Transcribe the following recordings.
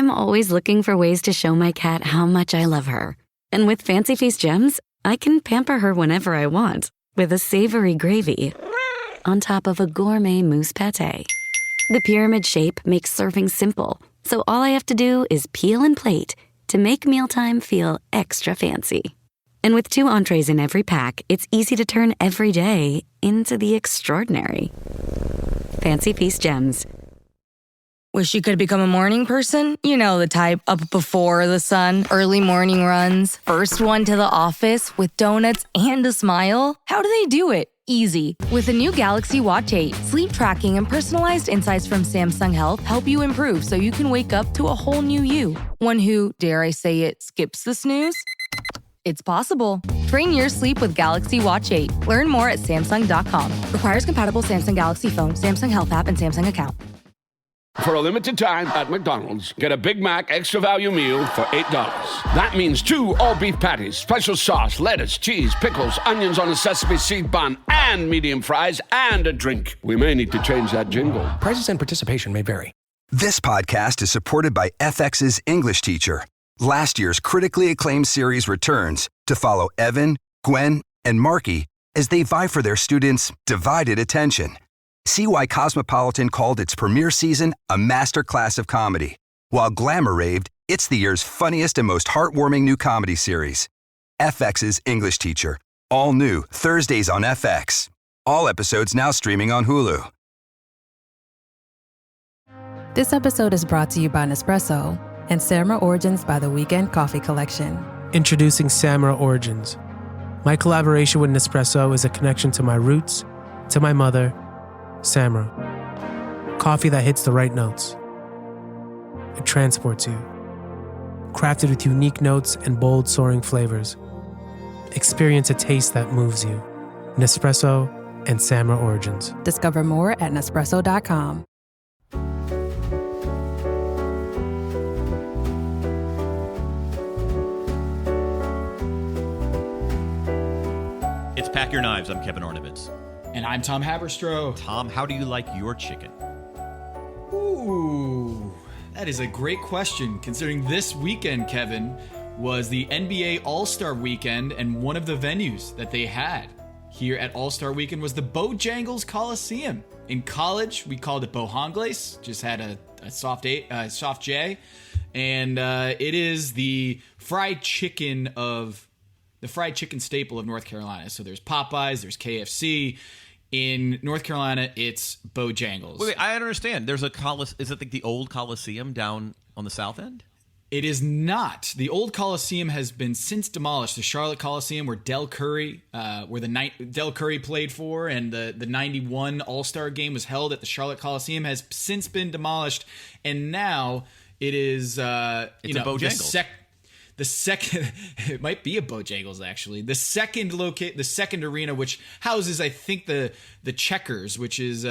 I'm always looking for ways to show my cat how much I love her. And with Fancy Feast gems, I can pamper her whenever I want with a savory gravy on top of a gourmet mousse pâté. The pyramid shape makes serving simple, so all I have to do is peel and plate to make mealtime feel extra fancy. And with 2 entrees in every pack, it's easy to turn every day into the extraordinary. Fancy Feast gems. Wish you could become a morning person? You know the type, up before the sun, early morning runs, first one to the office with donuts and a smile. How do they do it? Easy. With the new Galaxy Watch 8, sleep tracking and personalized insights from Samsung Health help you improve so you can wake up to a whole new you. One who, dare I say it, skips the snooze? It's possible. Train your sleep with Galaxy Watch 8. Learn more at Samsung.com. Requires compatible Samsung Galaxy phone, Samsung Health app, and Samsung account. For a limited time at McDonald's, get a Big Mac extra value meal for $8. That means 2 all-beef patties, special sauce, lettuce, cheese, pickles, onions on a sesame seed bun, and medium fries, and a drink. We may need to change that jingle. Prices and participation may vary. This podcast is supported by FX's English teacher. Last year's critically acclaimed series returns to follow Evan, Gwen, and Marky as they vie for their students' divided attention. See why Cosmopolitan called its premiere season a masterclass of comedy, while Glamour raved it's the year's funniest and most heartwarming new comedy series. FX's English Teacher, all new Thursdays on FX. All episodes now streaming on Hulu. This episode is brought to you by Nespresso and Sara Origins by the Weekend Coffee Collection. Introducing Sara Origins. My collaboration with Nespresso is a connection to my roots, to my mother, Samra. Coffee that hits the right notes. It transports you. Crafted with unique notes and bold soaring flavors. Experience a taste that moves you. Nespresso and Samra Origins. Discover more at Nespresso.com. It's Pack Your Knives. I'm Kevin Ornaments. And I'm Tom Haberstroh. Tom, how do you like your chicken? Ooh, that is a great question, considering this weekend, Kevin, was the NBA All-Star Weekend, and one of the venues that they had here at All-Star Weekend was the Bojangles Coliseum. In college, we called it Bojangles, just had a soft J, and it is the fried chicken staple of North Carolina. So there's Popeyes, there's KFC. In North Carolina, it's Bojangles. Wait, I don't understand. There's a is it like the old Coliseum down on the south end? It is not. The old Coliseum has been since demolished. The Charlotte Coliseum, where Del Curry played for, and the 91 All-Star game was held at the Charlotte Coliseum, has since been demolished, and now it is a Bojangles. The second, it might be a Bojangles actually. The second arena, which houses, I think, the Checkers, which is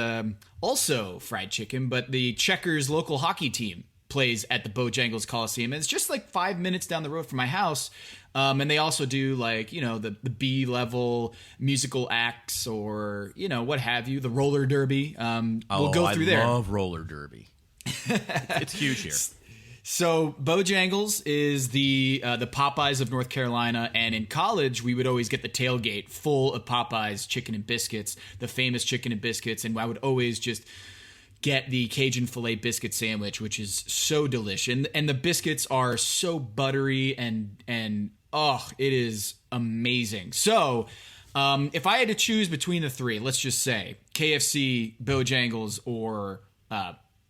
also fried chicken, but the Checkers local hockey team plays at the Bojangles Coliseum. And it's just like 5 minutes down the road from my house. And they also do the B-level musical acts or, what have you, the roller derby. We'll go through there. I love roller derby. It's huge here. So Bojangles is the Popeyes of North Carolina, and in college we would always get the tailgate full of Popeyes chicken and biscuits, the famous chicken and biscuits, and I would always just get the Cajun filet biscuit sandwich, which is so delicious, and the biscuits are so buttery and it is amazing. So if I had to choose between the three, let's just say KFC, Bojangles, or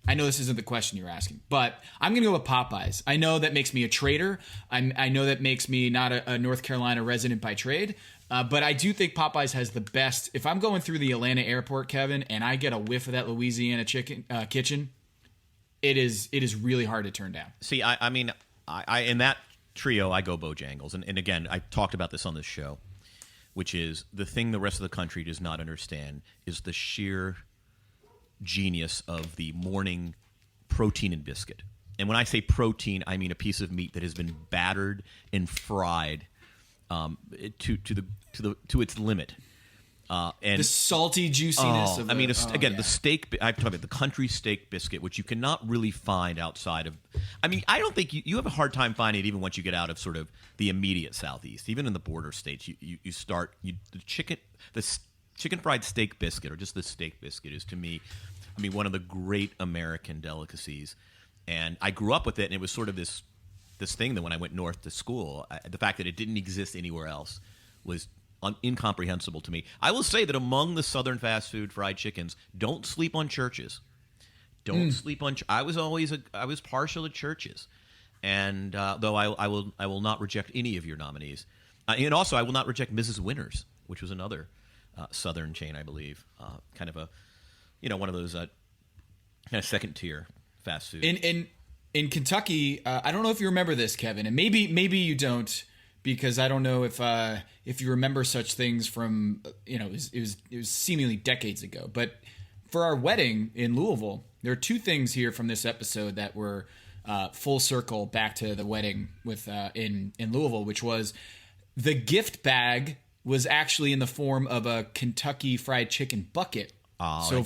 I know this isn't the question you're asking, but I'm going to go with Popeyes. I know that makes me a traitor. I know that makes me not a North Carolina resident by trade, but I do think Popeyes has the best. If I'm going through the Atlanta airport, Kevin, and I get a whiff of that Louisiana chicken kitchen, it is really hard to turn down. See, I mean, in that trio, I go Bojangles. And again, I talked about this on this show, which is the thing the rest of the country does not understand is the sheer genius of the morning protein and biscuit. And when I say protein, I mean a piece of meat that has been battered and fried to its limit. And the salty juiciness of the steak. I'm talking about the country steak biscuit, which you cannot really find outside of. I mean, I don't think you have a hard time finding it even once you get out of sort of the immediate southeast. Even in the border states, the chicken fried steak biscuit, or just the steak biscuit, is to me, one of the great American delicacies. And I grew up with it, and it was sort of this thing that when I went north to school, the fact that it didn't exist anywhere else was incomprehensible to me. I will say that among the southern fast food fried chickens, don't sleep on churches. Don't sleep on. I was partial to churches, and though I will not reject any of your nominees, and also I will not reject Mrs. Winter's, which was another southern chain, I believe, kind of a, one of those kind of second tier fast food. In Kentucky, I don't know if you remember this, Kevin, and maybe you don't. Because I don't know if you remember such things from, it was seemingly decades ago. But for our wedding in Louisville, there are two things here from this episode that were full circle back to the wedding with in Louisville, which was the gift bag was actually in the form of a Kentucky Fried Chicken bucket. So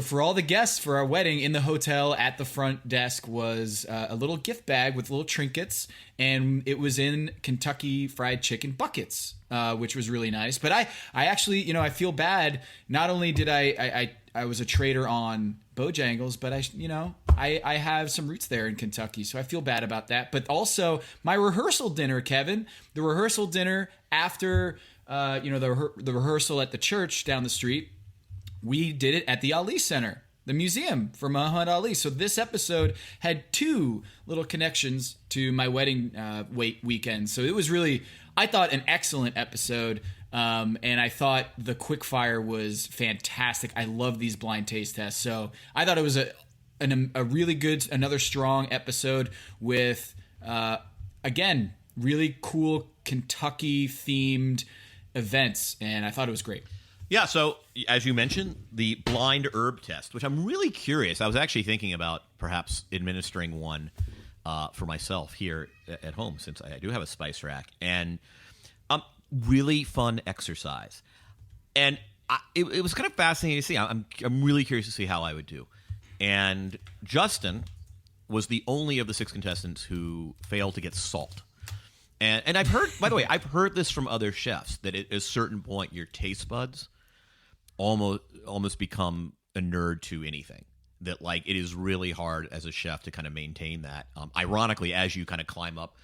for all the guests for our wedding in the hotel, at the front desk was a little gift bag with little trinkets, and it was in Kentucky Fried Chicken buckets, which was really nice. But I actually, I feel bad. Not only did I was a trader on Bojangles, but I have some roots there in Kentucky, so I feel bad about that. But also my rehearsal dinner, Kevin, the rehearsal dinner after the rehearsal at the church down the street. We did it at the Ali Center, the museum for Muhammad Ali. So this episode had two little connections to my wedding weekend. So it was really, I thought, an excellent episode. And I thought the quickfire was fantastic. I love these blind taste tests. So I thought it was a really good, another strong episode with, again, really cool Kentucky-themed events. And I thought it was great. Yeah, so as you mentioned, the blind herb test, which I'm really curious. I was actually thinking about perhaps administering one for myself here at home, since I do have a spice rack. And really fun exercise. And it was kind of fascinating to see. I'm really curious to see how I would do. And Justin was the only of the 6 contestants who failed to get salt. And I've heard, by the way, I've heard this from other chefs, that at a certain point your taste buds almost become inert to anything. That, like, it is really hard as a chef to kind of maintain that. Ironically, as you kind of climb up,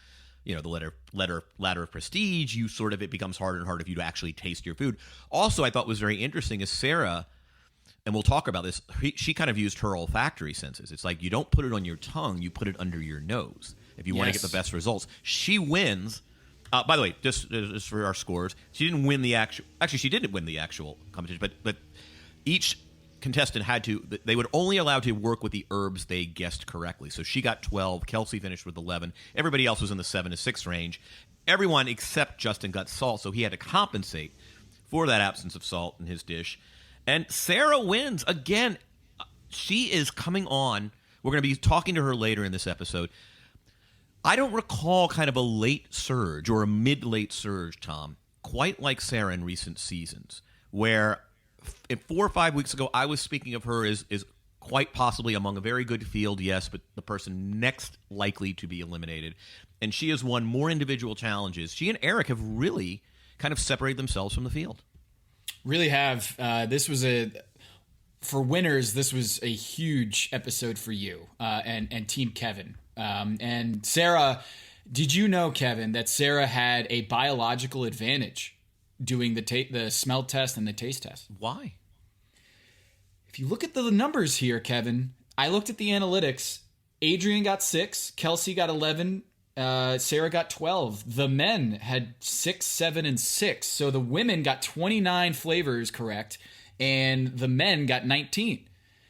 the ladder of prestige, it becomes harder and harder for you to actually taste your food. Also, I thought was very interesting is Sarah, and we'll talk about this. She kind of used her olfactory senses. It's like you don't put it on your tongue, you put it under your nose if you want to get the best results. She wins. By the way, just for our scores, she didn't win the actual. Actually, she didn't win the actual competition, but each contestant they would only allow to work with the herbs they guessed correctly. So she got 12. Kelsey finished with 11. Everybody else was in the 7 to 6 range. Everyone except Justin got salt, so he had to compensate for that absence of salt in his dish. And Sarah wins again. She is coming on. We're going to be talking to her later in this episode. I don't recall kind of a late surge or a mid-late surge, Tom, quite like Sarah in recent seasons, where 4 or 5 weeks ago I was speaking of her as quite possibly among a very good field, yes, but the person next likely to be eliminated. And she has won more individual challenges. She and Eric have really kind of separated themselves from the field. Really have. For winners, this was a huge episode for you and Team Kevin. And Sarah, did you know, Kevin, that Sarah had a biological advantage doing the smell test and the taste test? Why? If you look at the numbers here, Kevin, I looked at the analytics. Adrian got 6, Kelsey got 11, Sarah got 12. The men had 6, 7, and 6. So the women got 29 flavors correct, and the men got 19.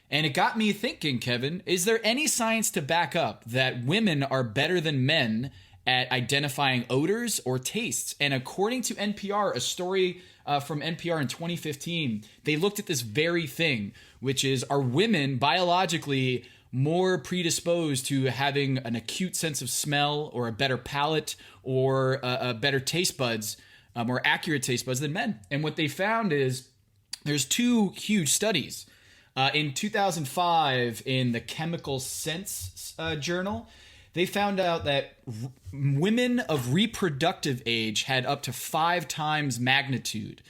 And it got me thinking, Kevin, is there any science to back up that women are better than men at identifying odors or tastes? And according to NPR, a story from NPR in 2015, they looked at this very thing, which is, are women biologically more predisposed to having an acute sense of smell or a better palate or a better taste buds more accurate taste buds than men. And what they found is there's two huge studies. In 2005, in the Chemical Sense journal, they found out that women of reproductive age had up to 5 times magnitude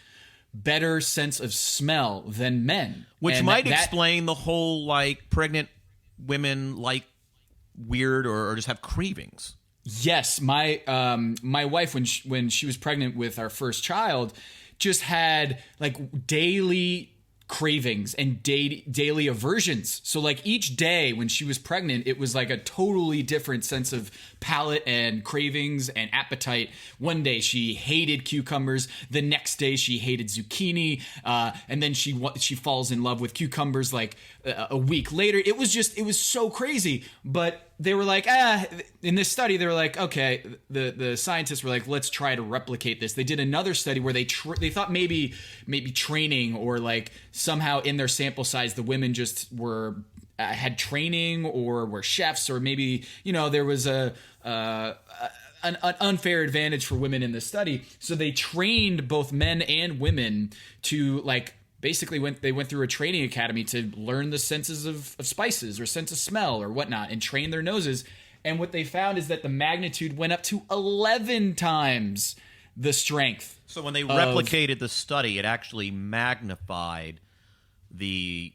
better sense of smell than men. Which might explain the whole, like, pregnant women like weird or just have cravings. Yes, my wife, when she was pregnant with our first child, just had like daily cravings and daily aversions. So like each day when she was pregnant, it was like a totally different sense of palate and cravings and appetite. One day she hated cucumbers. The next day she hated zucchini. And then she falls in love with cucumbers like a week later. It was so crazy. But they were like, in this study, they were like, okay, the scientists were like, let's try to replicate this. They did another study where they thought maybe training or like somehow in their sample size, the women just were had training or were chefs, or maybe, there was an unfair advantage for women in this study. So they trained both men and women to like, basically they went through a training academy to learn the senses of spices or sense of smell or whatnot and train their noses. And what they found is that the magnitude went up to 11 times the strength. So when they replicated the study, it actually magnified the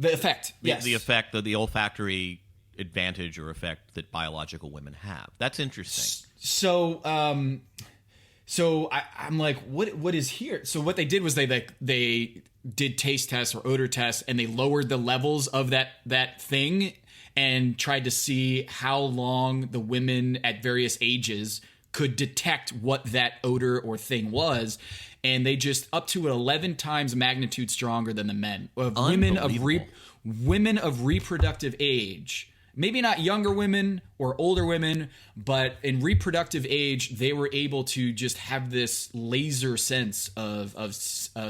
effect. Yes. The effect of the olfactory advantage or effect that biological women have. That's interesting. So I'm like, what is here? So what they did was they did taste tests or odor tests, and they lowered the levels of that thing and tried to see how long the women at various ages could detect what that odor or thing was. And they just up to 11 times magnitude stronger than the men of women of reproductive age. Maybe not younger women or older women, but in reproductive age, they were able to just have this laser sense of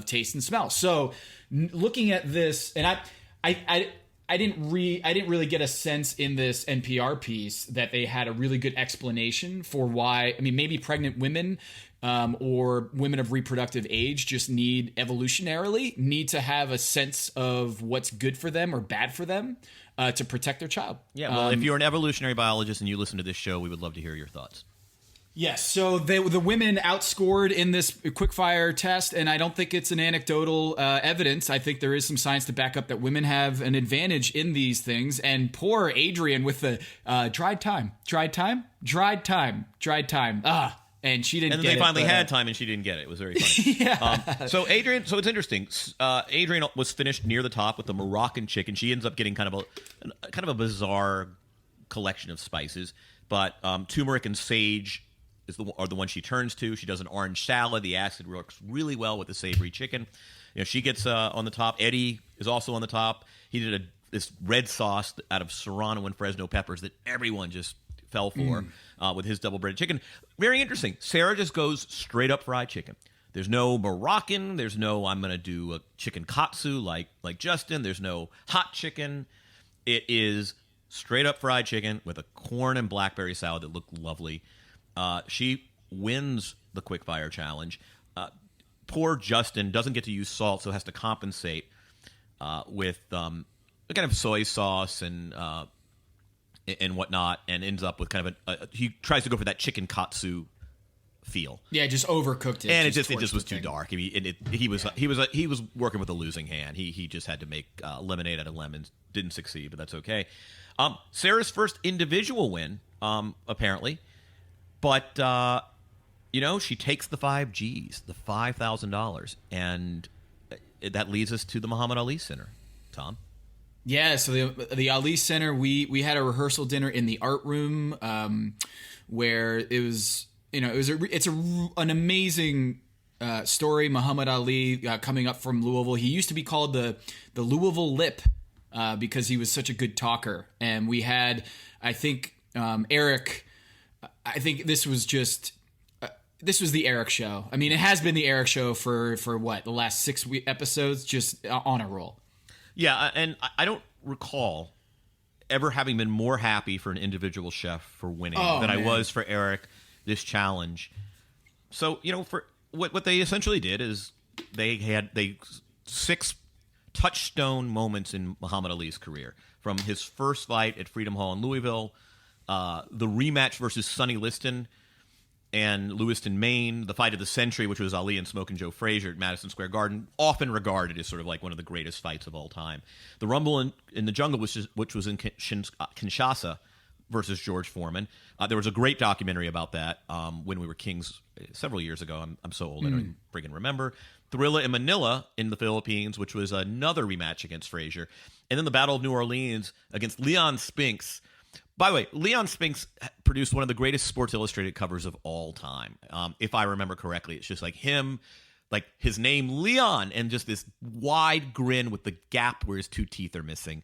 taste and smell. So, looking at this, and I didn't really get a sense in this NPR piece that they had a really good explanation for why. I mean, maybe pregnant women or women of reproductive age just need to have a sense of what's good for them or bad for them. To protect their child. Yeah, well, if you're an evolutionary biologist and you listen to this show, we would love to hear your thoughts. Yes, so the women outscored in this quickfire test, and I don't think it's an anecdotal evidence. I think there is some science to back up that women have an advantage in these things. And poor Adrian with the dried time. And she didn't get it. And then they finally had time, and she didn't get it. It was very funny. Yeah. So Adrian, it's interesting. Adrian was finished near the top with the Moroccan chicken. She ends up getting kind of a bizarre collection of spices, but turmeric and sage are the ones she turns to. She does an orange salad. The acid works really well with the savory chicken. She gets on the top. Eddie is also on the top. He did this red sauce out of serrano and Fresno peppers that everyone just fell for with his double breaded chicken. Very interesting. Sarah just goes straight up fried chicken. There's no Moroccan. There's no I'm going to do a chicken katsu like Justin. There's no hot chicken. It is straight up fried chicken with a corn and blackberry salad that looked lovely. She wins the quickfire challenge. Poor Justin doesn't get to use salt, so has to compensate with a kind of soy sauce and whatnot, and ends up with kind of he tries to go for that chicken katsu feel. Yeah, just overcooked it, and it just was too dark. I mean, he was working with a losing hand. He just had to make lemonade out of lemons. Didn't succeed, but that's okay. Sarah's first individual win, apparently, but she takes the 5 G's, the $5,000, and that leads us to the Muhammad Ali Center. Tom. Yeah, so the Ali Center, we had a rehearsal dinner in the art room, where it was an amazing story. Muhammad Ali coming up from Louisville. He used to be called the Louisville Lip because he was such a good talker. And we had, I think, Eric. I think this was the Eric show. I mean, it has been the Eric show for what, the last 6 episodes, just on a roll. Yeah, and I don't recall ever having been more happy for an individual chef for winning than I was for Eric this challenge. So, what they essentially did is they had 6 touchstone moments in Muhammad Ali's career, from his first fight at Freedom Hall in Louisville, the rematch versus Sonny Liston and Lewiston, Maine, the fight of the century, which was Ali and Smokin' Joe Frazier at Madison Square Garden, often regarded as sort of like one of the greatest fights of all time. The Rumble in the Jungle, which was in Kinshasa versus George Foreman. There was a great documentary about that when we were kings several years ago. I'm so old I don't even friggin' remember. Thrilla in Manila in the Philippines, which was another rematch against Frazier. And then the Battle of New Orleans against Leon Spinks. By the way, Leon Spinks produced one of the greatest Sports Illustrated covers of all time. If I remember correctly, it's just like him, like his name Leon, and just this wide grin with the gap where his 2 teeth are missing.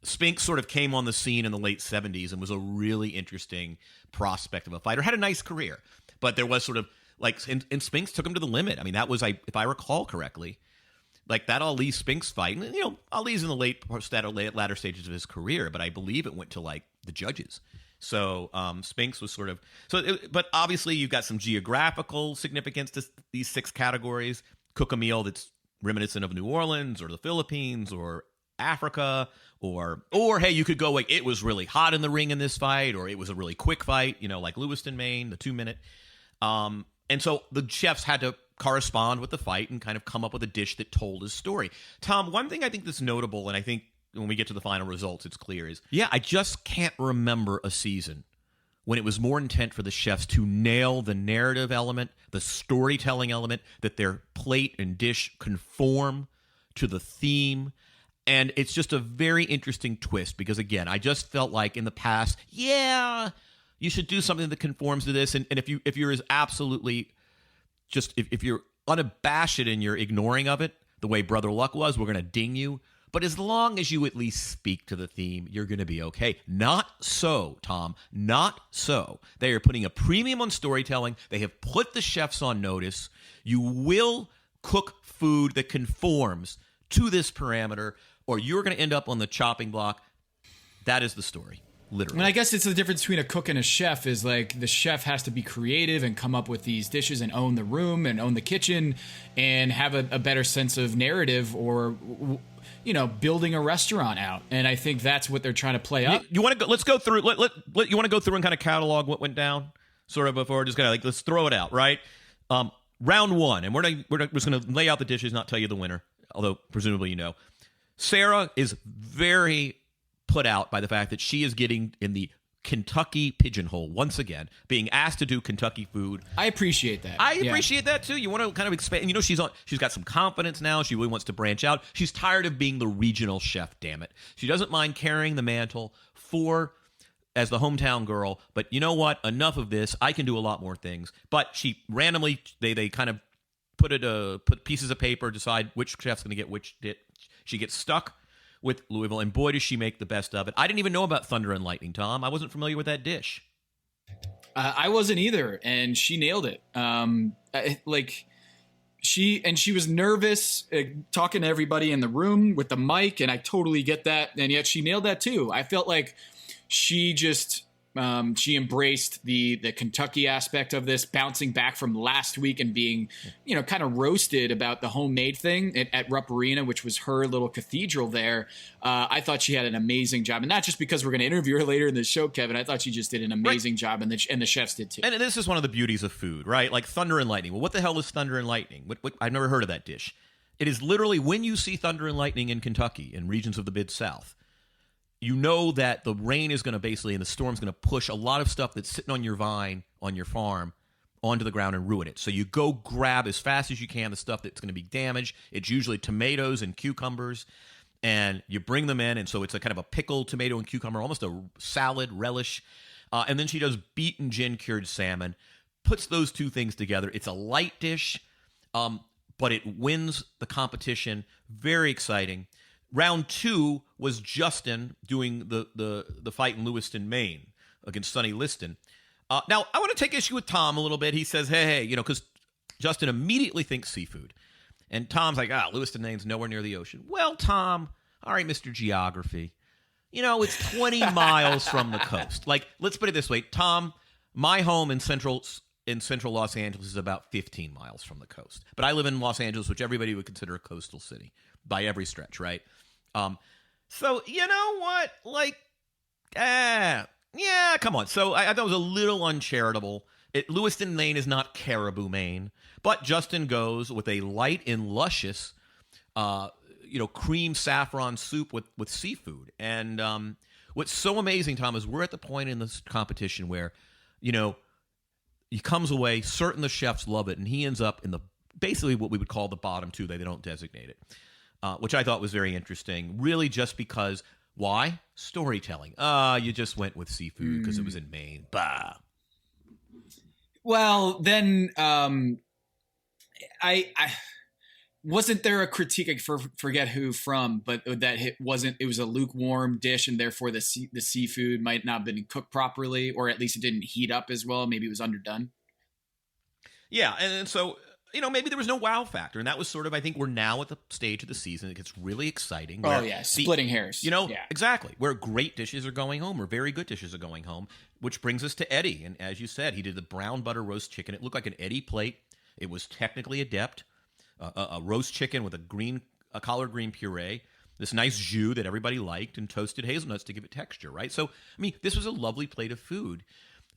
Spinks sort of came on the scene in the late 70s and was a really interesting prospect of a fighter. Had a nice career, but there was sort of like, and Spinks took him to the limit. I mean, that was, if I recall correctly, like that Ali Spinks fight. And, Ali's in the latter stages of his career, but I believe it went to like the judges. So Spinks was sort of but obviously you've got some geographical significance to these 6 categories. Cook a meal that's reminiscent of New Orleans or the Philippines or Africa, or hey, you could go like it was really hot in the ring in this fight, or it was a really quick fight, like Lewiston, Maine, the 2-minute. And so the chefs had to correspond with the fight and kind of come up with a dish that told his story. Tom, one thing I think that's notable, and I think when we get to the final results, it's clear, is, I just can't remember a season when it was more intent for the chefs to nail the narrative element, the storytelling element, that their plate and dish conform to the theme. And it's just a very interesting twist because, again, I just felt like in the past, you should do something that conforms to this. And if you're as absolutely just, if you're unabashed in your ignoring of it, the way Brother Luck was, we're going to ding you. But as long as you at least speak to the theme, you're going to be okay. Not so, Tom. Not so. They are putting a premium on storytelling. They have put the chefs on notice. You will cook food that conforms to this parameter, or you're going to end up on the chopping block. That is the story, literally. And I guess it's the difference between a cook and a chef is like the chef has to be creative and come up with these dishes and own the room and own the kitchen and have a better sense of narrative, or building a restaurant out. And I think that's what they're trying to play up. You want to go? Let's go through. You want to go through and kind of catalog what went down, sort of before just kind of like let's throw it out, right? Round 1, and we're just going to lay out the dishes, not tell you the winner, although presumably Sarah is very put out by the fact that she is getting in the Kentucky pigeonhole once again, being asked to do Kentucky food. I appreciate that. I appreciate that too. You want to kind of expand. She's got some confidence now. She really wants to branch out. She's tired of being the regional chef. Damn it. She doesn't mind carrying the mantle as the hometown girl. But you know what? Enough of this. I can do a lot more things. But she randomly they kind of put pieces of paper, decide which chef's going to get which dish. She gets stuck with Louisville, and boy, does she make the best of it. I didn't even know about Thunder and Lightning, Tom. I wasn't familiar with that dish. I wasn't either, and she nailed it. She was nervous talking to everybody in the room with the mic, and I totally get that, and yet she nailed that too. I felt like she just she embraced the Kentucky aspect of this, bouncing back from last week and being, kind of roasted about the homemade thing at Rupp Arena, which was her little cathedral there. I thought she had an amazing job, and not just because we're going to interview her later in the show, Kevin. I thought she just did an amazing job, and the chefs did too. And this is one of the beauties of food, right? Like Thunder and Lightning. Well, what the hell is Thunder and Lightning? What I've never heard of that dish. It is literally when you see Thunder and Lightning in Kentucky, in regions of the Mid-South, you know that the rain is going to basically, and the storm's going to push a lot of stuff that's sitting on your vine, on your farm, onto the ground and ruin it. So you go grab as fast as you can the stuff that's going to be damaged. It's usually tomatoes and cucumbers, and you bring them in, and so it's a kind of a pickled tomato and cucumber, almost a salad relish. And then she does beaten gin-cured salmon, puts those two things together. It's a light dish, but it wins the competition. Very exciting. Round 2 was Justin doing the fight in Lewiston, Maine against Sonny Liston. Now, I want to take issue with Tom a little bit. He says, hey, because Justin immediately thinks seafood. And Tom's like, Lewiston, Maine's nowhere near the ocean. Well, Tom, all right, Mr. Geography. It's 20 miles from the coast. Like, let's put it this way. Tom, my home in central in central Los Angeles is about 15 miles from the coast. But I live in Los Angeles, which everybody would consider a coastal city by every stretch, right? So you know what? Like, yeah, come on. So I thought it was a little uncharitable. Lewiston, Maine is not Caribou, Maine. But Justin goes with a light and luscious, cream saffron soup with seafood. And what's so amazing, Tom, is we're at the point in this competition where, he comes away certain the chefs love it, and he ends up in basically what we would call the bottom two. They don't designate it, which I thought was very interesting. Really, just because why? Storytelling. You just went with seafood because it was in Maine. Bah. Well, then I wasn't there a critique, I forget who from, but that it was a lukewarm dish, and therefore the seafood might not have been cooked properly, or at least it didn't heat up as well. Maybe it was underdone. Yeah, and so, maybe there was no wow factor, and that was sort of, I think we're now at the stage of the season. It gets really exciting. Splitting hairs. Exactly, where great dishes are going home, or very good dishes are going home, which brings us to Eddie. And as you said, he did the brown butter roast chicken. It looked like an Eddie plate. It was technically adept. A roast chicken with a collard green puree, this nice jus that everybody liked, and toasted hazelnuts to give it texture, right? So, this was a lovely plate of food.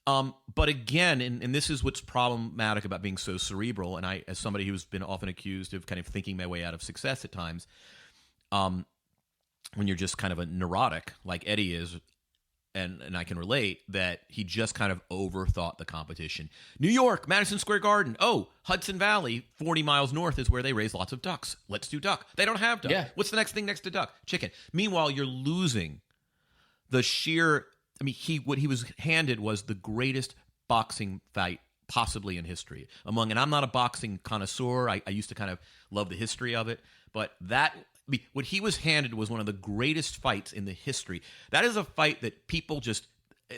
But again, and this is what's problematic about being so cerebral, and I, as somebody who's been often accused of kind of thinking my way out of success at times, when you're just kind of a neurotic like Eddie is, and I can relate, that he just kind of overthought the competition. New York, Madison Square Garden. Oh, Hudson Valley, 40 miles north is where they raise lots of ducks. Let's do duck. They don't have duck. Yeah. What's the next thing next to duck? Chicken. Meanwhile, you're losing the sheer... what he was handed was the greatest boxing fight possibly in history. And I'm not a boxing connoisseur. I used to kind of love the history of it, but what he was handed was one of the greatest fights in the history. That is a fight that people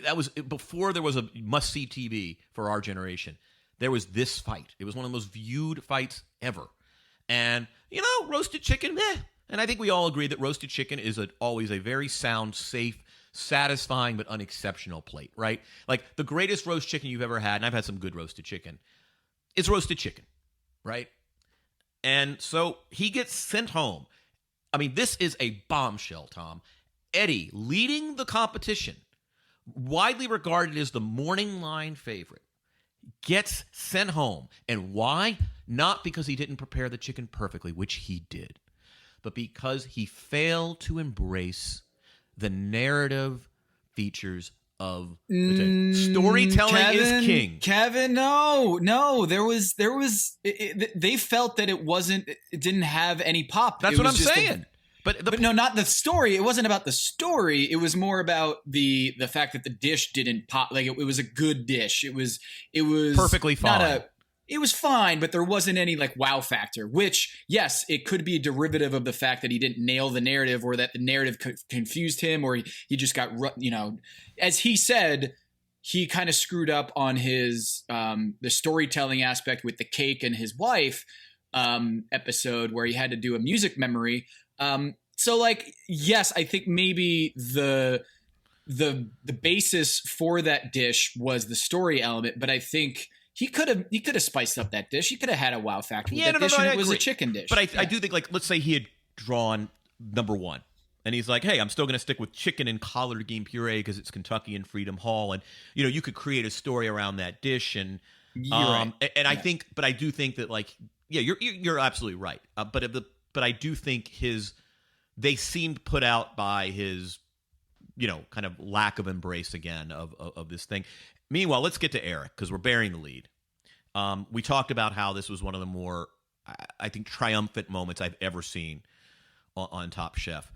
that was before there was a must-see TV for our generation. There was this fight. It was one of the most viewed fights ever. And, roasted chicken, meh. And I think we all agree that roasted chicken is always a very sound, safe, satisfying, but unexceptional plate, right? Like the greatest roast chicken you've ever had, and I've had some good roasted chicken, is roasted chicken, right? And so he gets sent home. This is a bombshell, Tom. Eddie, leading the competition, widely regarded as the morning line favorite, gets sent home. And why? Not because he didn't prepare the chicken perfectly, which he did, but because he failed to embrace the narrative features of storytelling. Is king. Kevin, no, there was they felt that it didn't have any pop. That's what I'm saying. But no, not the story. It wasn't about the story. It was more about the fact that the dish didn't pop. Like it was a good dish. It was perfectly fine. It was fine, but there wasn't any like wow factor, which, yes, it could be a derivative of the fact that he didn't nail the narrative, or that the narrative confused him, or he just got, as he said, he kind of screwed up on his, the storytelling aspect with the cake and his wife episode where he had to do a music memory. So like, yes, I think maybe the basis for that dish was the story element, but I think he could have spiced up that dish. He could have had a wow factor with that dish, and it was a chicken dish. But I do think, like, let's say he had drawn number one, and he's like, hey, I'm still going to stick with chicken and collard green puree because it's Kentucky and Freedom Hall, and you could create a story around that dish, and right. And I think, but I do think that, like, yeah, you're absolutely right. But I do think they seemed put out by his, kind of lack of embrace again of this thing. Meanwhile, let's get to Eric, because we're bearing the lead. We talked about how this was one of the more, I think, triumphant moments I've ever seen on Top Chef.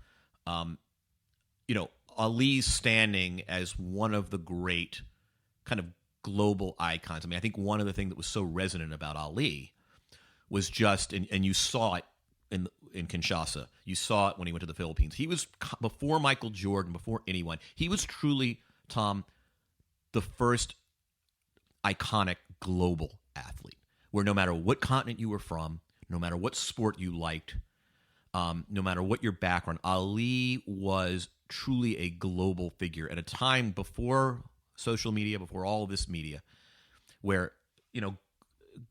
Ali's standing as one of the great kind of global icons. I think one of the things that was so resonant about Ali was just, and you saw it in Kinshasa. You saw it when he went to the Philippines. He was, before Michael Jordan, before anyone, he was truly, Tom, the first iconic global athlete, where no matter what continent you were from, no matter what sport you liked, no matter what your background, Ali was truly a global figure at a time before social media, before all of this media, where,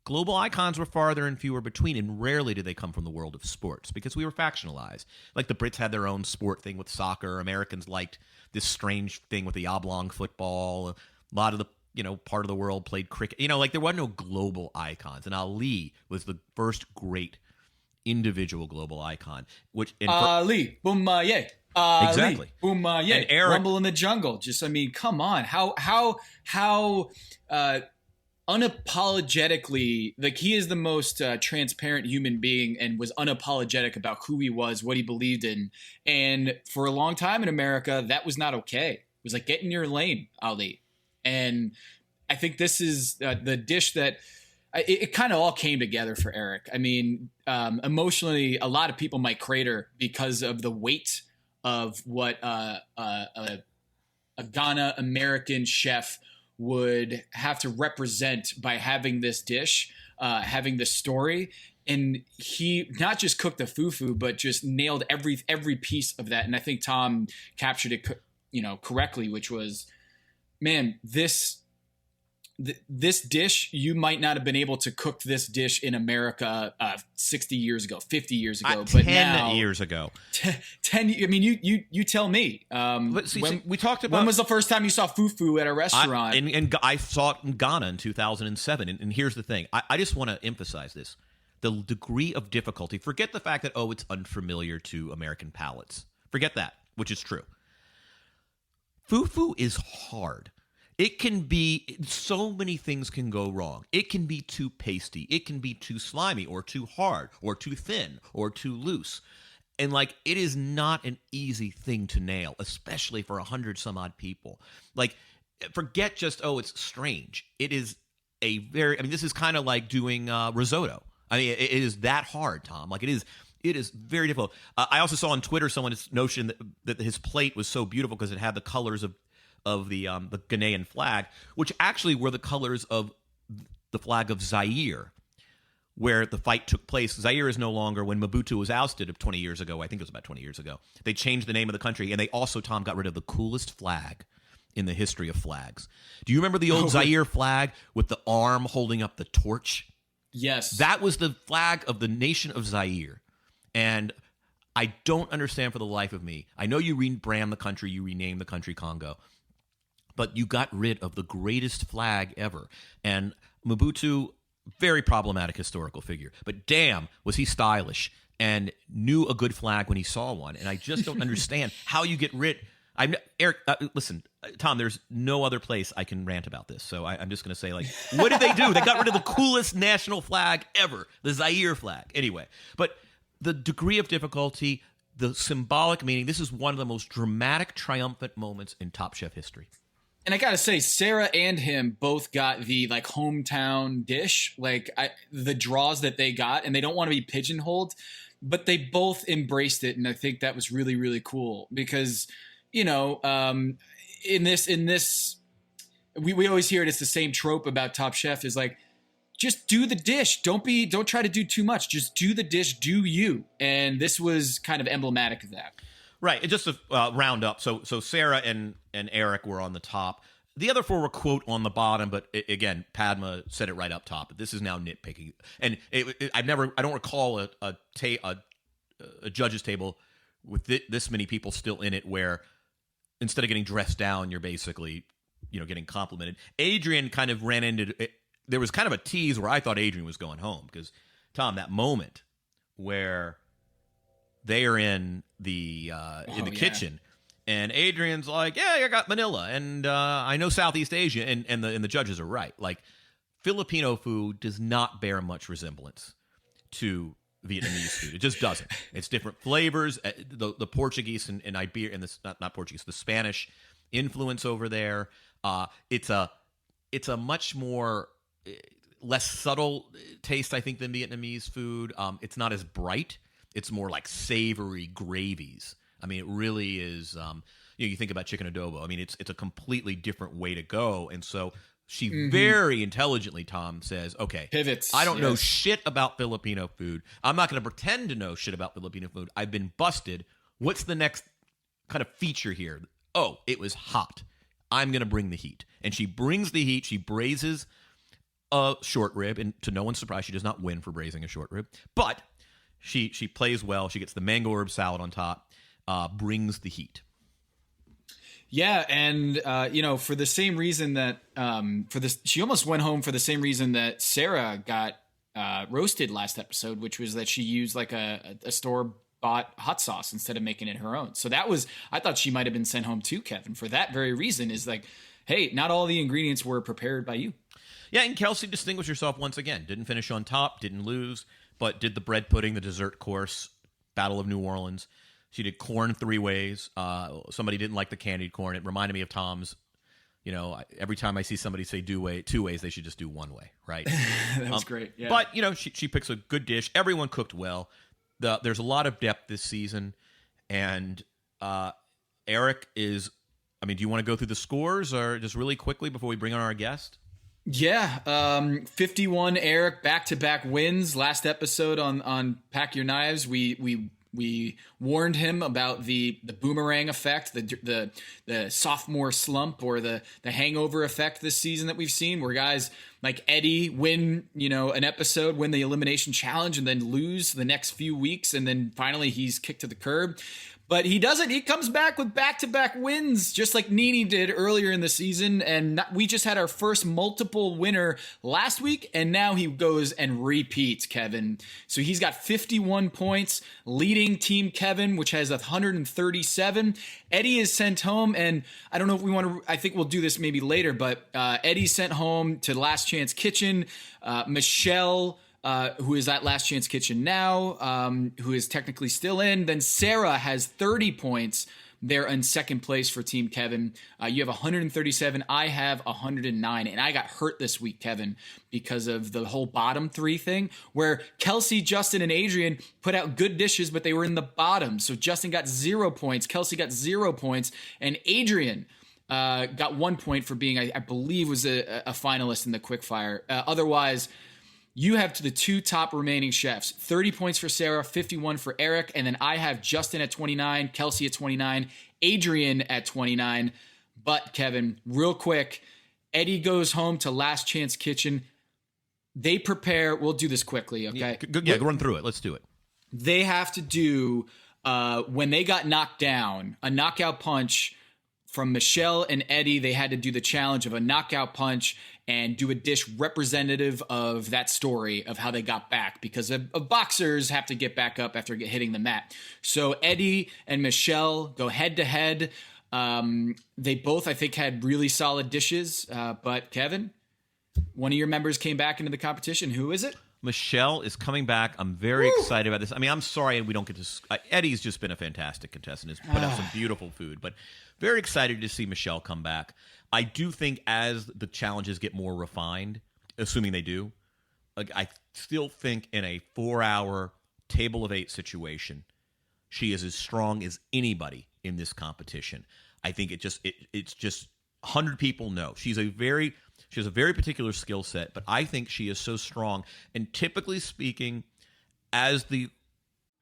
global icons were farther and fewer between, and rarely did they come from the world of sports because we were factionalized. Like the Brits had their own sport thing with soccer. Americans liked this strange thing with the oblong football. A lot of the part of the world played cricket. Like there were no global icons, and Ali was the first great individual global icon. Ali, boom, yeah. Exactly. Boom, yeah. And Eric, Rumble in the Jungle. Just, I mean, come on. How unapologetically, like, he is the most transparent human being and was unapologetic about who he was, what he believed in. And for a long time in America, that was not okay. It was like, get in your lane, Ali. And I think this is the dish that it kind of all came together for Eric. I mean, emotionally, a lot of people might crater because of the weight of what a Ghana American chef would have to represent by having this dish, having this story. And he not just cooked the fufu, but just nailed every piece of that. And I think Tom captured it, correctly, which was, man, this dish, you might not have been able to cook this dish in America 60 years ago, 50 years ago, but 10 now, years ago. 10. I mean, you tell me. But see, we talked about, when was the first time you saw fufu at a restaurant? I saw it in Ghana in 2007. And here's the thing. I just want to emphasize this. The degree of difficulty. Forget the fact that, it's unfamiliar to American palates. Forget that, which is true. Fufu is hard. It can be, so many things can go wrong. It can be too pasty. It can be too slimy or too hard or too thin or too loose. And it is not an easy thing to nail, especially for 100 some odd people. Forget just, it's strange. It is this is kind of like doing risotto. I mean, it is that hard, Tom. It is very difficult. I also saw on Twitter someone's notion that his plate was so beautiful because it had the colors of the Ghanaian flag, which actually were the colors of the flag of Zaire, where the fight took place. Zaire is no longer, when Mobutu was ousted 20 years ago, I think it was about 20 years ago, they changed the name of the country, and they also, Tom, got rid of the coolest flag in the history of flags. Do you remember the old Zaire flag with the arm holding up the torch? Yes. That was the flag of the nation of Zaire. And I don't understand for the life of me. I know you rebrand the country, you rename the country Congo, but you got rid of the greatest flag ever. And Mobutu, very problematic historical figure, but damn, was he stylish and knew a good flag when he saw one. And I just don't understand how you get rid. Eric, listen, Tom, there's no other place I can rant about this. So I'm just going to say, what did they do? They got rid of the coolest national flag ever, the Zaire flag. Anyway, but the degree of difficulty, the symbolic meaning, this is one of the most dramatic, triumphant moments in Top Chef history. And I gotta say, Sarah and him both got the hometown dish, the draws that they got, and they don't want to be pigeonholed, but they both embraced it, and I think that was really, really cool because, in this, we always hear it. It's the same trope about Top Chef is just do the dish. Don't try to do too much. Just do the dish. Do you. And this was kind of emblematic of that. Right. And just to round up, so Sarah and Eric were on the top. The other four were, quote, on the bottom, but again, Padma said it right up top. But this is now nitpicking. And I don't recall a judge's table with this many people still in it where instead of getting dressed down, you're basically, getting complimented. Adrian kind of ran into it. There was kind of a tease where I thought Adrian was going home because, Tom, that moment where they are in the kitchen, and Adrian's like, "Yeah, I got Manila, and I know Southeast Asia," and the judges are right. Filipino food does not bear much resemblance to Vietnamese food. It just doesn't. It's different flavors. The Portuguese and Iberia, and not Portuguese, the Spanish influence over there. It's a much more less subtle taste, I think, than Vietnamese food. It's not as bright. It's more like savory gravies. I mean, it really is. You think about chicken adobo. I mean, it's a completely different way to go. And so she very intelligently, Tom, says, okay, pivots. I don't know shit about Filipino food. I'm not going to pretend to know shit about Filipino food. I've been busted. What's the next kind of feature here? Oh, it was hot. I'm going to bring the heat. And she brings the heat. She braises a short rib, and to no one's surprise, she does not win for braising a short rib. But she plays well. She gets the mango herb salad on top, brings the heat. Yeah, and for the same reason that she almost went home for the same reason that Sarah got roasted last episode, which was that she used like a store-bought hot sauce instead of making it her own. So I thought she might have been sent home too, Kevin, for that very reason. Is like, hey, not all the ingredients were prepared by you. Yeah, and Kelsey distinguished herself once again. Didn't finish on top, didn't lose, but did the bread pudding, the dessert course, Battle of New Orleans. She did corn 3 ways. Somebody didn't like the candied corn. It reminded me of Tom's. Every time I see somebody say 2 ways, they should just do 1 way, right? That's great. Yeah. But, she picks a good dish. Everyone cooked well. There's a lot of depth this season. And Eric is, do you want to go through the scores or just really quickly before we bring on our guest? Yeah, 51 Eric back-to-back wins. Last episode on Pack Your Knives, we warned him about the boomerang effect, the sophomore slump, or the hangover effect this season that we've seen, where guys like Eddie win, an episode, win the elimination challenge, and then lose the next few weeks, and then finally he's kicked to the curb. But he doesn't. He comes back with back-to-back wins, just like Nene did earlier in the season. And we just had our first multiple winner last week, and now he goes and repeats, Kevin. So he's got 51 points, leading Team Kevin, which has 137. Eddie is sent home, and I don't know if we want to. I think we'll do this maybe later, but Eddie's sent home to Last Chance Kitchen. Michelle, who is at Last Chance Kitchen now, who is technically still in. Then Sarah has 30 points. They're in second place for Team Kevin. You have 137. I have 109. And I got hurt this week, Kevin, because of the whole bottom 3 thing, where Kelsey, Justin, and Adrian put out good dishes, but they were in the bottom. So Justin got 0 points. Kelsey got 0 points. And Adrian got 1 point for being, I believe, was a finalist in the quickfire. Otherwise, you have the 2 top remaining chefs, 30 points for Sarah, 51 for Eric. And then I have Justin at 29, Kelsey at 29, Adrian at 29. But Kevin, real quick, Eddie goes home to Last Chance Kitchen. They prepare. We'll do this quickly. Okay. Yeah, run through it. Let's do it. They have to do, when they got knocked down, a knockout punch from Michelle and Eddie. They had to do the challenge of a knockout punch and do a dish representative of that story of how they got back, because of boxers have to get back up after hitting the mat. So Eddie and Michelle go head to head. They both, I think, had really solid dishes. But Kevin, one of your members came back into the competition. Who is it? Michelle is coming back. I'm very excited about this. I'm sorry we don't get to. Eddie's just been a fantastic contestant. Has put out some beautiful food, but very excited to see Michelle come back. I do think as the challenges get more refined, assuming they do, I still think in a 4-hour table of 8 situation, she is as strong as anybody in this competition. I think it's just 100 people know she has a very particular skill set, but I think she is so strong. And typically speaking, as the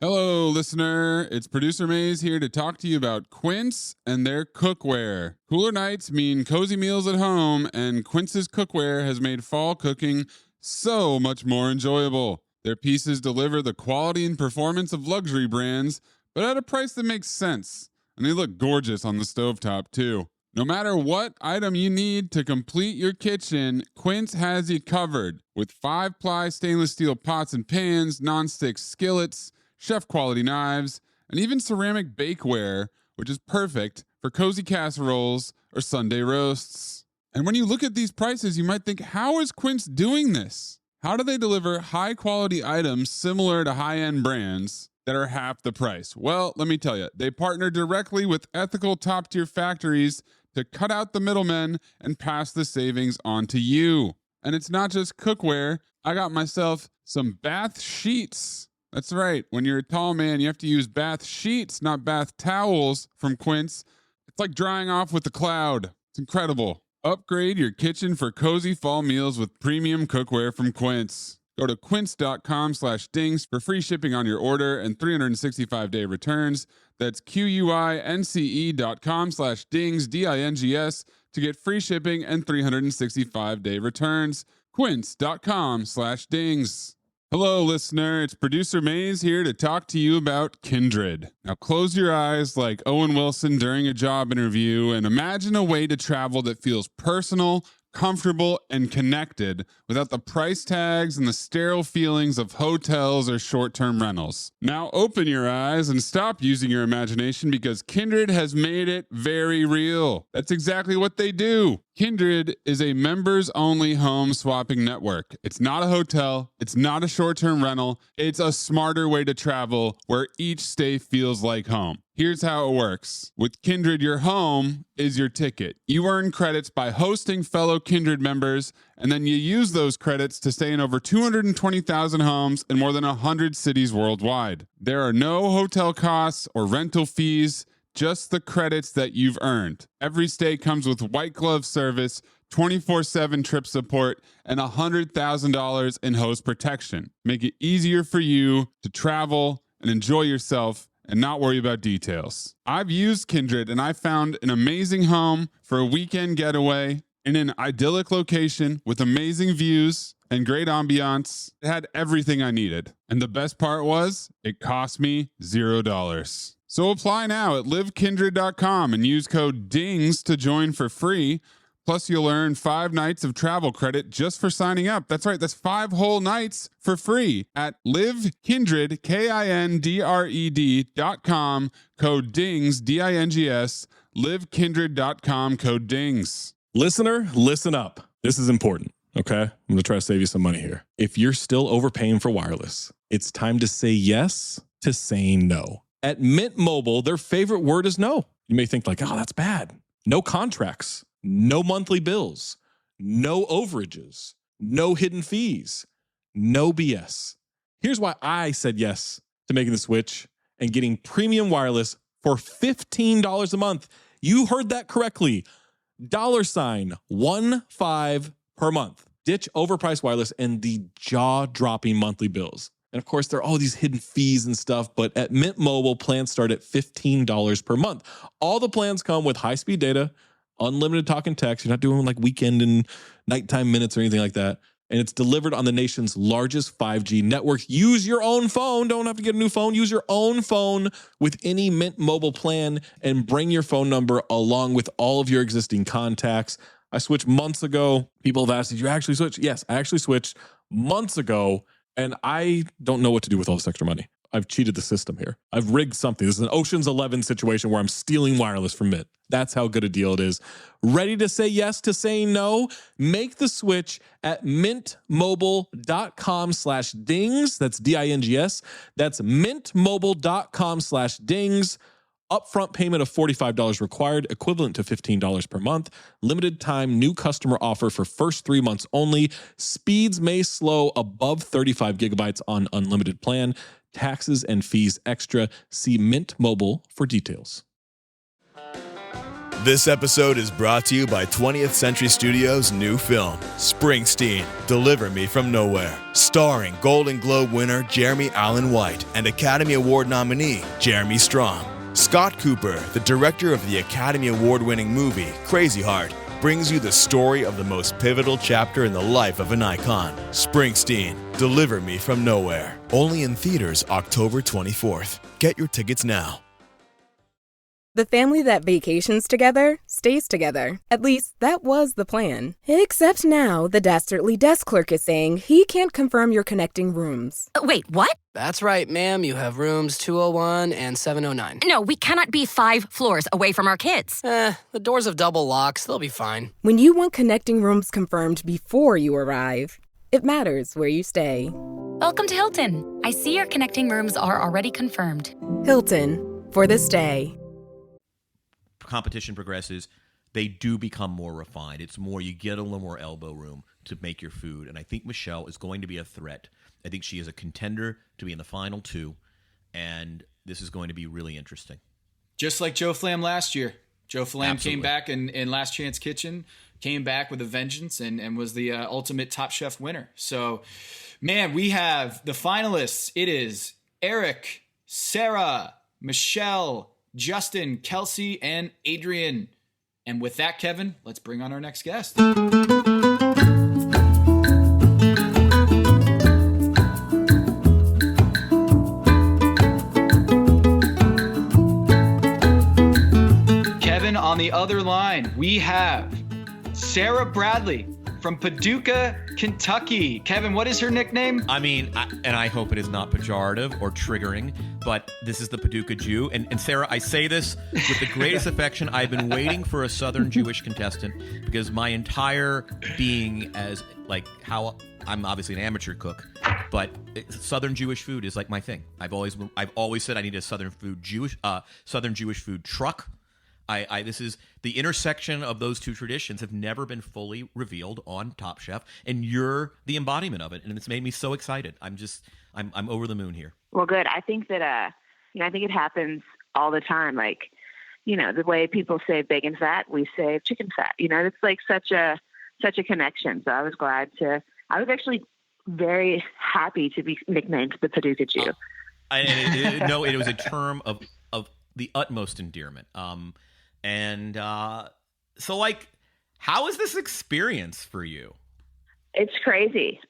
Hello, listener. It's Producer Maze here to talk to you about Quince and their cookware. Cooler nights mean cozy meals at home, and Quince's cookware has made fall cooking so much more enjoyable. Their pieces deliver the quality and performance of luxury brands, but at a price that makes sense. And they look gorgeous on the stovetop, too. No matter what item you need to complete your kitchen, Quince has you covered. With 5-ply stainless steel pots and pans, nonstick skillets, chef-quality knives, and even ceramic bakeware, which is perfect for cozy casseroles or Sunday roasts. And when you look at these prices, you might think, how is Quince doing this? How do they deliver high-quality items similar to high-end brands that are half the price? Well, let me tell you, they partner directly with ethical top-tier factories to cut out the middlemen and pass the savings on to you. And it's not just cookware. I got myself some bath sheets. That's right. When you're a tall man, you have to use bath sheets, not bath towels from Quince. It's like drying off with the cloud. It's incredible. Upgrade your kitchen for cozy fall meals with premium cookware from Quince. Go to quince.com/dings for free shipping on your order and 365-day returns. That's QUINCE.com/dings, DINGS, to get free shipping and 365-day returns. Quince.com/dings. Hello, listener. It's producer Maze here to talk to you about Kindred. Now, close your eyes like Owen Wilson during a job interview and imagine a way to travel that feels personal, comfortable, and connected without the price tags and the sterile feelings of hotels or short-term rentals. Now open your eyes and stop using your imagination because Kindred has made it very real. That's exactly what they do. Kindred is a members-only home swapping network. It's not a hotel. It's not a short-term rental. It's a smarter way to travel where each stay feels like home. Here's how it works. With Kindred, your home is your ticket. You earn credits by hosting fellow Kindred members, and then you use those credits to stay in over 220,000 homes in more than 100 cities worldwide. There are no hotel costs or rental fees, just the credits that you've earned. Every stay comes with white glove service, 24/7 trip support, and $100,000 in host protection. Make it easier for you to travel and enjoy yourself and not worry about details. I've used Kindred and I found an amazing home for a weekend getaway in an idyllic location with amazing views and great ambiance. It had everything I needed. And the best part was, it cost me $0. So apply now at livekindred.com and use code DINGS to join for free. Plus, you'll earn 5 nights of travel credit just for signing up. That's right, that's 5 whole nights for free at livekindred, KINDRED.com, code DINGS, DINGS, livekindred.com, code DINGS. Listener, listen up. This is important, okay? I'm going to try to save you some money here. If you're still overpaying for wireless, it's time to say yes to saying no. At Mint Mobile, their favorite word is no. You may think like, oh, that's bad. No contracts. No monthly bills, no overages, no hidden fees, no BS. Here's why I said yes to making the switch and getting premium wireless for $15 a month. You heard that correctly. $15 per month. Ditch overpriced wireless and the jaw-dropping monthly bills. And of course, there are all these hidden fees and stuff, but at Mint Mobile, plans start at $15 per month. All the plans come with high-speed data, unlimited talk and text. You're not doing like weekend and nighttime minutes or anything like that. And it's delivered on the nation's largest 5G network. Use your own phone. Don't have to get a new phone. Use your own phone with any Mint Mobile plan and bring your phone number along with all of your existing contacts. I switched months ago. People have asked, did you actually switch? Yes, I actually switched months ago, and I don't know what to do with all this extra money. I've cheated the system here. I've rigged something. This is an Ocean's 11 situation where I'm stealing wireless from Mint. That's how good a deal it is. Ready to say yes to saying no? Make the switch at mintmobile.com/dings. That's DINGS. That's mintmobile.com/dings. Upfront payment of $45 required, equivalent to $15 per month. Limited time new customer offer for first 3 months only. Speeds may slow above 35 gigabytes on unlimited plan. Taxes and fees extra. See Mint Mobile for details. This episode is brought to you by 20th Century Studios' new film, Springsteen, Deliver Me From Nowhere. Starring Golden Globe winner Jeremy Allen White and Academy Award nominee Jeremy Strong. Scott Cooper, the director of the Academy Award-winning movie Crazy Heart, brings you the story of the most pivotal chapter in the life of an icon. Springsteen, Deliver Me From Nowhere. Only in theaters October 24th. Get your tickets now. The family that vacations together stays together. At least, that was the plan. Except now, the dastardly desk clerk is saying he can't confirm your connecting rooms. Wait, what? That's right, ma'am. You have rooms 201 and 709. No, we cannot be 5 floors away from our kids. The doors have double locks. They'll be fine. When you want connecting rooms confirmed before you arrive, it matters where you stay. Welcome to Hilton. I see your connecting rooms are already confirmed. Hilton, for the stay. Competition progresses, they do become more refined. It's more, you get a little more elbow room to make your food. And I think Michelle is going to be a threat. I think she is a contender to be in the final 2. And this is going to be really interesting. Just like Joe Flam last year. Joe Flam came back in Last Chance Kitchen, came back with a vengeance and was the ultimate Top Chef winner. So, man, we have the finalists. It is Eric, Sarah, Michelle, Justin, Kelsey, and Adrian. And with that, Kevin, let's bring on our next guest. Kevin, on the other line, we have Sara Bradley from Paducah, Kentucky. Kevin, what is her nickname? I mean, I hope it is not pejorative or triggering, but this is the Paducah Jew. And Sarah, I say this with the greatest affection. I've been waiting for a Southern Jewish contestant because my entire being as like how I'm obviously an amateur cook, but Southern Jewish food is like my thing. I've always said I need a Southern Jewish food truck. This is the intersection of those two traditions have never been fully revealed on Top Chef, and you're the embodiment of it, and it's made me so excited. I'm over the moon here. Well, good. I think that I think it happens all the time. Like, the way people say bacon fat, we say chicken fat. It's like such a connection. So I was actually very happy to be nicknamed the Paducah Jew. It was a term of the utmost endearment. So, like, how is this experience for you? It's crazy.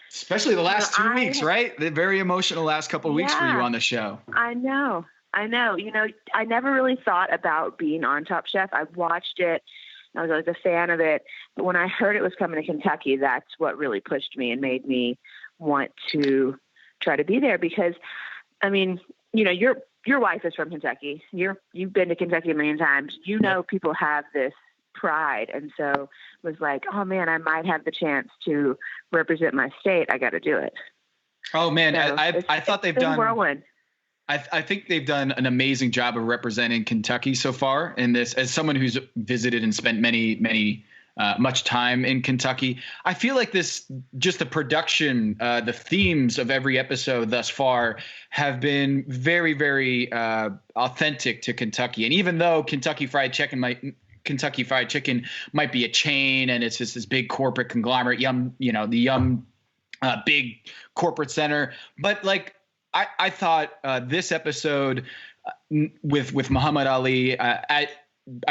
Especially the last 2 weeks, right? The very emotional last couple of weeks for you on the show. I know. I never really thought about being on Top Chef. I watched it. I was always a fan of it. But when I heard it was coming to Kentucky, that's what really pushed me and made me want to try to be there because, your wife is from Kentucky. You've been to Kentucky a million times. People have this pride. And so it was like, oh man, I might have the chance to represent my state. I got to do it. Oh man. So I thought they've done whirlwind. I think they've done an amazing job of representing Kentucky so far in this. As someone who's visited and spent much time in Kentucky, I feel like just the production, the themes of every episode thus far have been very, very authentic to Kentucky. And even though Kentucky Fried Chicken might be a chain and it's just this big corporate conglomerate, big corporate center, but like I thought this episode with Muhammed Ali, I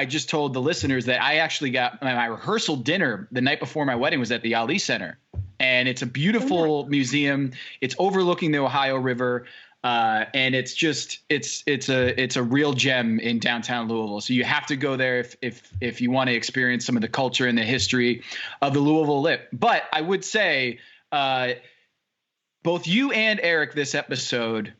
just told the listeners that I actually got my rehearsal dinner the night before my wedding was at the Ali Center, and it's a beautiful museum. It's overlooking the Ohio River, and it's a real gem in downtown Louisville. So you have to go there if you want to experience some of the culture and the history of the Louisville Lip. But I would say both you and Eric this episode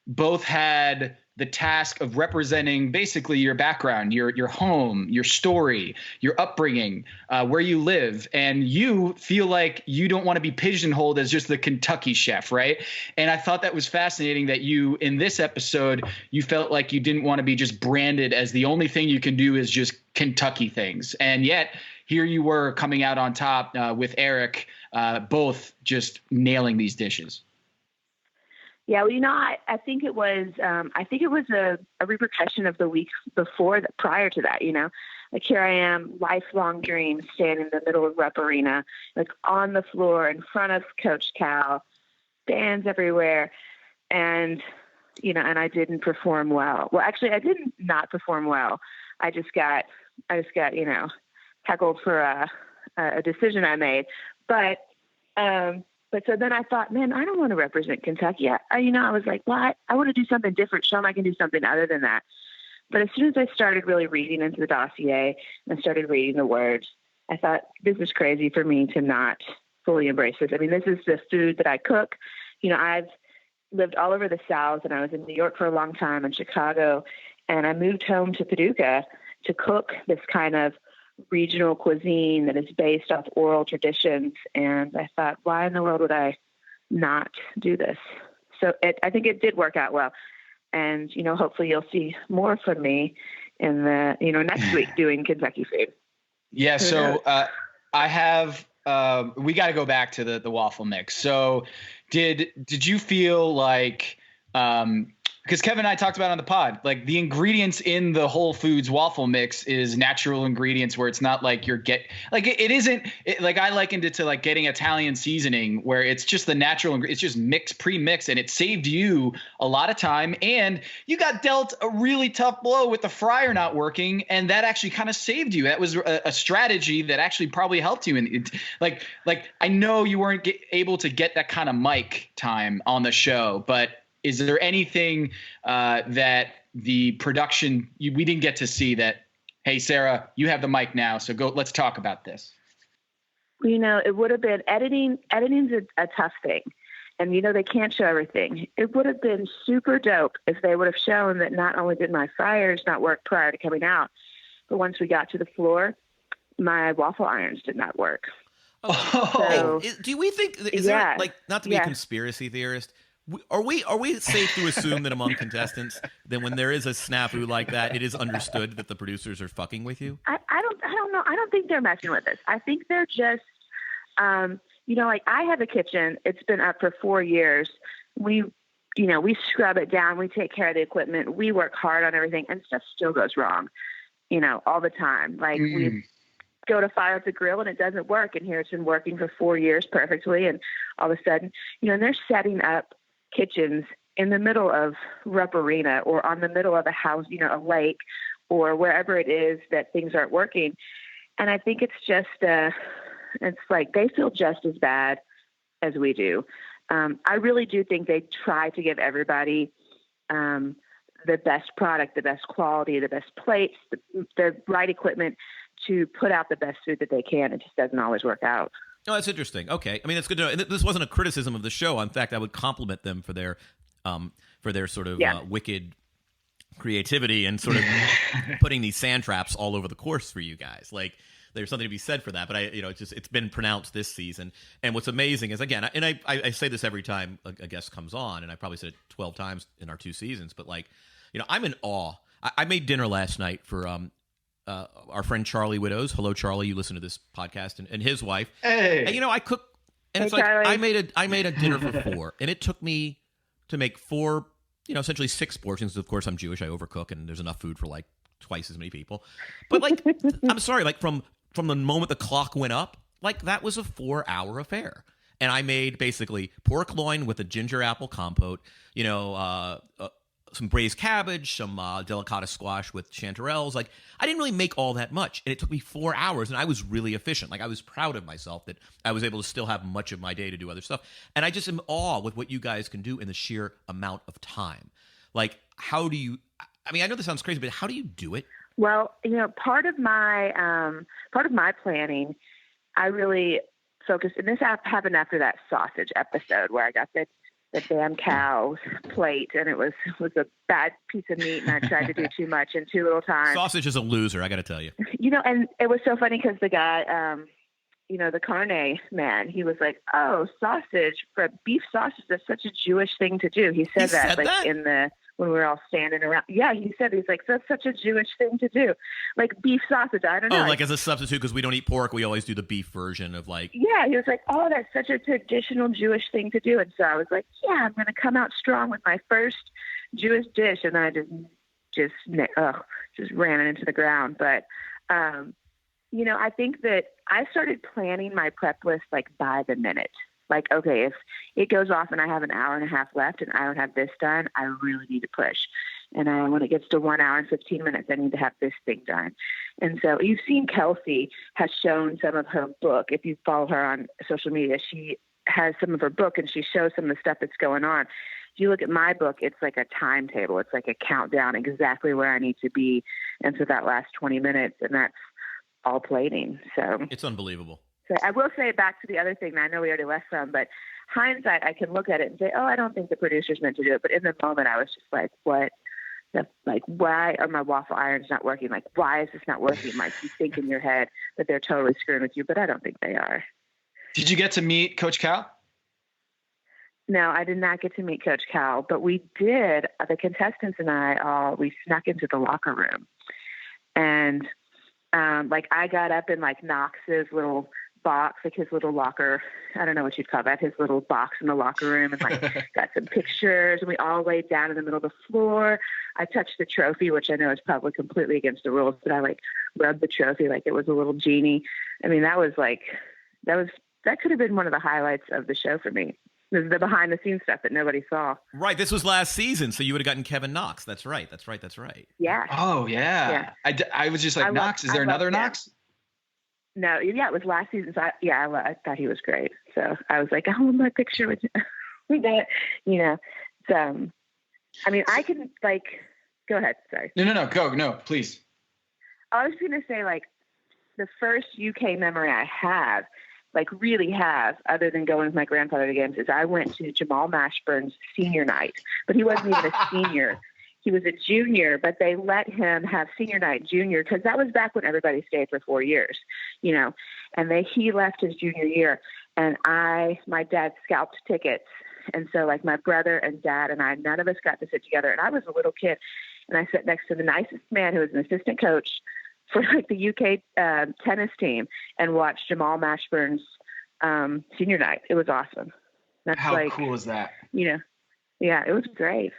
both had the task of representing basically your background, your home, your story, your upbringing, where you live. And you feel like you don't want to be pigeonholed as just the Kentucky chef, right? And I thought that was fascinating that you, in this episode, you felt like you didn't want to be just branded as the only thing you can do is just Kentucky things. And yet here you were coming out on top with Eric, both just nailing these dishes. Yeah, well, I think it was a repercussion of the week before that, prior to that, like here I am, lifelong dream, standing in the middle of Rep Arena, like on the floor in front of Coach Cal, bands everywhere. And, and I didn't perform well. Well, actually I did not perform well. I just got, heckled for a decision I made. But so then I thought, man, I don't want to represent Kentucky. I was like, well, I want to do something different. Show them I can do something other than that. But as soon as I started really reading into the dossier and I started reading the words, I thought, this is crazy for me to not fully embrace this. I mean, this is the food that I cook. I've lived all over the South, and I was in New York for a long time, and Chicago, and I moved home to Paducah to cook this kind of regional cuisine that is based off oral traditions. And I thought, why in the world would I not do this? So I think it did work out well. And, hopefully you'll see more from me in the, next week doing Kentucky food. Yeah. So I have, we got to go back to the waffle mix. So did you feel like, because Kevin and I talked about on the pod, like the ingredients in the Whole Foods waffle mix is natural ingredients where it's not like it isn't like I likened it to like getting Italian seasoning where it's just the natural, it's just pre-mixed, and it saved you a lot of time, and you got dealt a really tough blow with the fryer not working, and that actually kind of saved you. That was a strategy that actually probably helped you. And like I know you weren't able to get that kind of mic time on the show, but is there anything that the production we didn't get to see that, hey, Sarah, you have the mic now, so go, let's talk about this? Well, it would have been editing's a tough thing. And, they can't show everything. It would have been super dope if they would have shown that not only did my fryers not work prior to coming out, but once we got to the floor, my waffle irons did not work. So, do we think, there, like, not to be a conspiracy theorist, are we safe to assume that among contestants that when there is a snafu like that, it is understood that the producers are fucking with you? I don't know. I don't think they're messing with us. I think they're just, like I have a kitchen. It's been up for 4 years. We scrub it down. We take care of the equipment. We work hard on everything, and stuff still goes wrong, all the time. Like we go to fire up the grill and it doesn't work. And here it's been working for 4 years perfectly. And all of a sudden, and they're setting up kitchens in the middle of Rupp Arena or on the middle of a house, a lake or wherever it is that things aren't working. And I think it's just, it's like they feel just as bad as we do. I really do think they try to give everybody the best product, the best quality, the best plates, the right equipment to put out the best food that they can. It just doesn't always work out. Oh, that's interesting. Okay. I mean, it's good to know. And this wasn't a criticism of the show. In fact, I would compliment them for their sort of wicked creativity and sort of putting these sand traps all over the course for you guys. Like, there's something to be said for that. But it's been pronounced this season. And what's amazing is, again, and I say this every time a guest comes on, and I probably said it 12 times in our 2 seasons, but like, I'm in awe. I made dinner last night for our friend Charlie Widows. Hello, Charlie. You listen to this podcast, and his wife. Hey. And, I cook, and it's Charlie. like I made a dinner for 4, and it took me to make 4, essentially 6 portions. Of course, I'm Jewish. I overcook, and there's enough food for like twice as many people. But like, I'm sorry, like from the moment the clock went up, like that was a 4-hour affair. And I made basically pork loin with a ginger apple compote, some braised cabbage, some delicata squash with chanterelles. Like, I didn't really make all that much, and it took me 4 hours, and I was really efficient. Like, I was proud of myself that I was able to still have much of my day to do other stuff. And I just am in awe with what you guys can do in the sheer amount of time. Like, how do you? I mean, I know this sounds crazy, but how do you do it? Well, part of my planning, I really focused, and this happened after that sausage episode where I got the damn cow's plate, and it was a bad piece of meat, and I tried to do too much in too little time. Sausage is a loser, I got to tell you. And it was so funny because the guy, the carne man, he was like, "Oh, beef sausage, that's such a Jewish thing to do." He said that when we were all standing around. Yeah, he's like, that's such a Jewish thing to do. Like beef sausage, I don't know. Oh, like as a substitute, because we don't eat pork, we always do the beef version of like. Yeah, he was like, oh, that's such a traditional Jewish thing to do. And so I was like, yeah, I'm going to come out strong with my first Jewish dish. And then I just ran it into the ground. But, I think that I started planning my prep list like by the minute. Like, okay, if it goes off and I have an hour and a half left and I don't have this done, I really need to push. And when it gets to 1 hour and 15 minutes, I need to have this thing done. And so you've seen Kelsey has shown some of her book. If you follow her on social media, she has some of her book and she shows some of the stuff that's going on. If you look at my book, it's like a timetable. It's like a countdown exactly where I need to be. And so that last 20 minutes, and that's all plating. So it's unbelievable. So I will say back to the other thing that I know we already left some, but hindsight, I can look at it and say, oh, I don't think the producers meant to do it. But in the moment, I was just like, what? Why are my waffle irons not working? Like, why is this not working? Like, you think in your head that they're totally screwing with you, but I don't think they are. Did you get to meet Coach Cal? No, I did not get to meet Coach Cal, but we did. The contestants and we snuck into the locker room. And I got up in like Knox's little box, like his little locker. I don't know what you'd call that, his little box in the locker room, and like got some pictures, and we all laid down in the middle of the floor. I touched the trophy, which I know is probably completely against the rules, but I like rubbed the trophy like it was a little genie. I mean, that could have been one of the highlights of the show for me. The behind the scenes stuff that nobody saw. Right. This was last season, so you would have gotten Kevin Knox. That's right. Yeah. Oh, yeah. I was just like, Knox, is there another Knox? No, yeah, it was last season. So I thought he was great. So I was like, I want my picture with that, you know. So, I mean, I can like, go ahead. Sorry. No, go. No, please. I was going to say, like, the first UK memory I have, like really have, other than going with my grandfather to games, is I went to Jamal Mashburn's senior night, but he wasn't even a senior. He was a junior, but they let him have senior night junior because that was back when everybody stayed for 4 years, you know, and he left his junior year, and my dad scalped tickets. And so like my brother and dad and I, none of us got to sit together, and I was a little kid, and I sat next to the nicest man who was an assistant coach for like the UK tennis team and watched Jamal Mashburn's senior night. It was awesome. How cool is that? You know, yeah, it was great.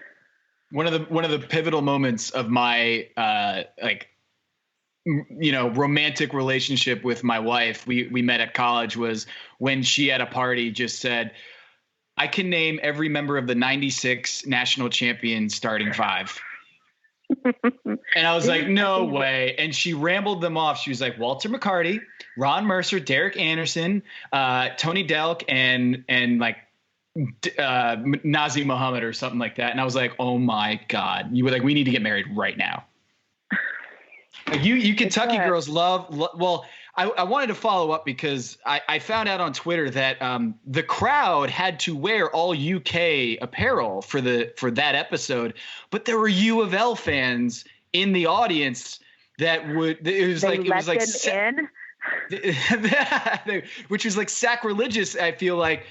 One of the pivotal moments of my romantic relationship with my wife, we met at college, was when she at a party just said, I can name every member of the 96 national champion starting five. And I was like, no way. And she rambled them off. She was like, Walter McCarty, Ron Mercer, Derek Anderson, Tony Delk, and like Nazi Muhammad or something like that. And I was like, oh my God. You were like, we need to get married right now. Like you Kentucky girls love well, I wanted to follow up because I found out on Twitter that the crowd had to wear all UK apparel for that episode, but there were U of L fans in the audience that which was like sacrilegious, I feel like.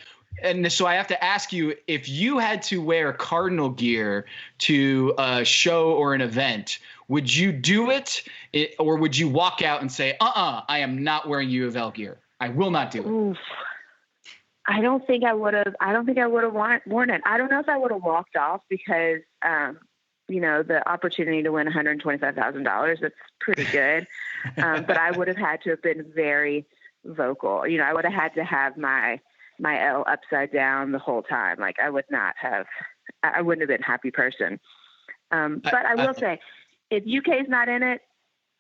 And so I have to ask you, if you had to wear Cardinal gear to a show or an event, would you do it, or would you walk out and say, I am not wearing U of L gear. I will not do it. Oof. I don't think I would have worn it. I don't know if I would have walked off because, the opportunity to win $125,000, that's pretty good. But I would have had to have been very vocal. You know, I would have had to have my L upside down the whole time. Like I wouldn't have been a happy person. But I will say, if UK's not in it,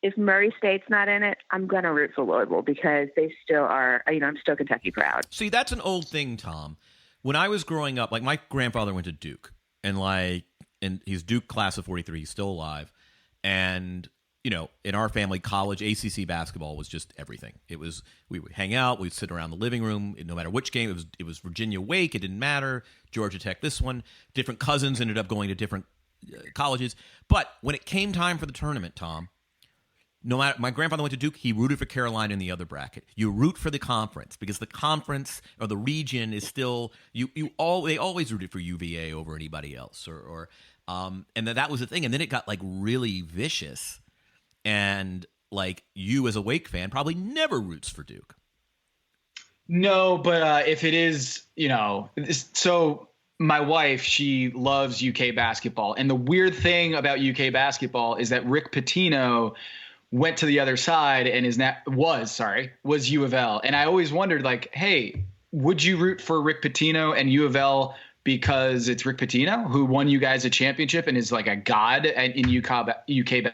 if Murray State's not in it, I'm going to root for Louisville because they still are, I'm still Kentucky proud. See, that's an old thing, Tom. When I was growing up, like my grandfather went to Duke, and he's Duke class of 43. He's still alive. And, in our family, college ACC basketball was just everything. It was, we would hang out, we'd sit around the living room, no matter which game. It was Virginia Wake, it didn't matter. Georgia Tech, this one. Different cousins ended up going to different colleges. But when it came time for the tournament, Tom, no matter, my grandfather went to Duke, he rooted for Carolina in the other bracket. You root for the conference because the conference or the region is still, they always rooted for UVA over anybody else, and that was the thing. And then it got like really vicious. And like you as a Wake fan probably never roots for Duke. No, but if it is, so my wife, she loves UK basketball. And the weird thing about UK basketball is that Rick Pitino went to the other side and was U of L. And I always wondered, like, hey, would you root for Rick Pitino and U of L because it's Rick Pitino who won you guys a championship and is like a god in UK basketball?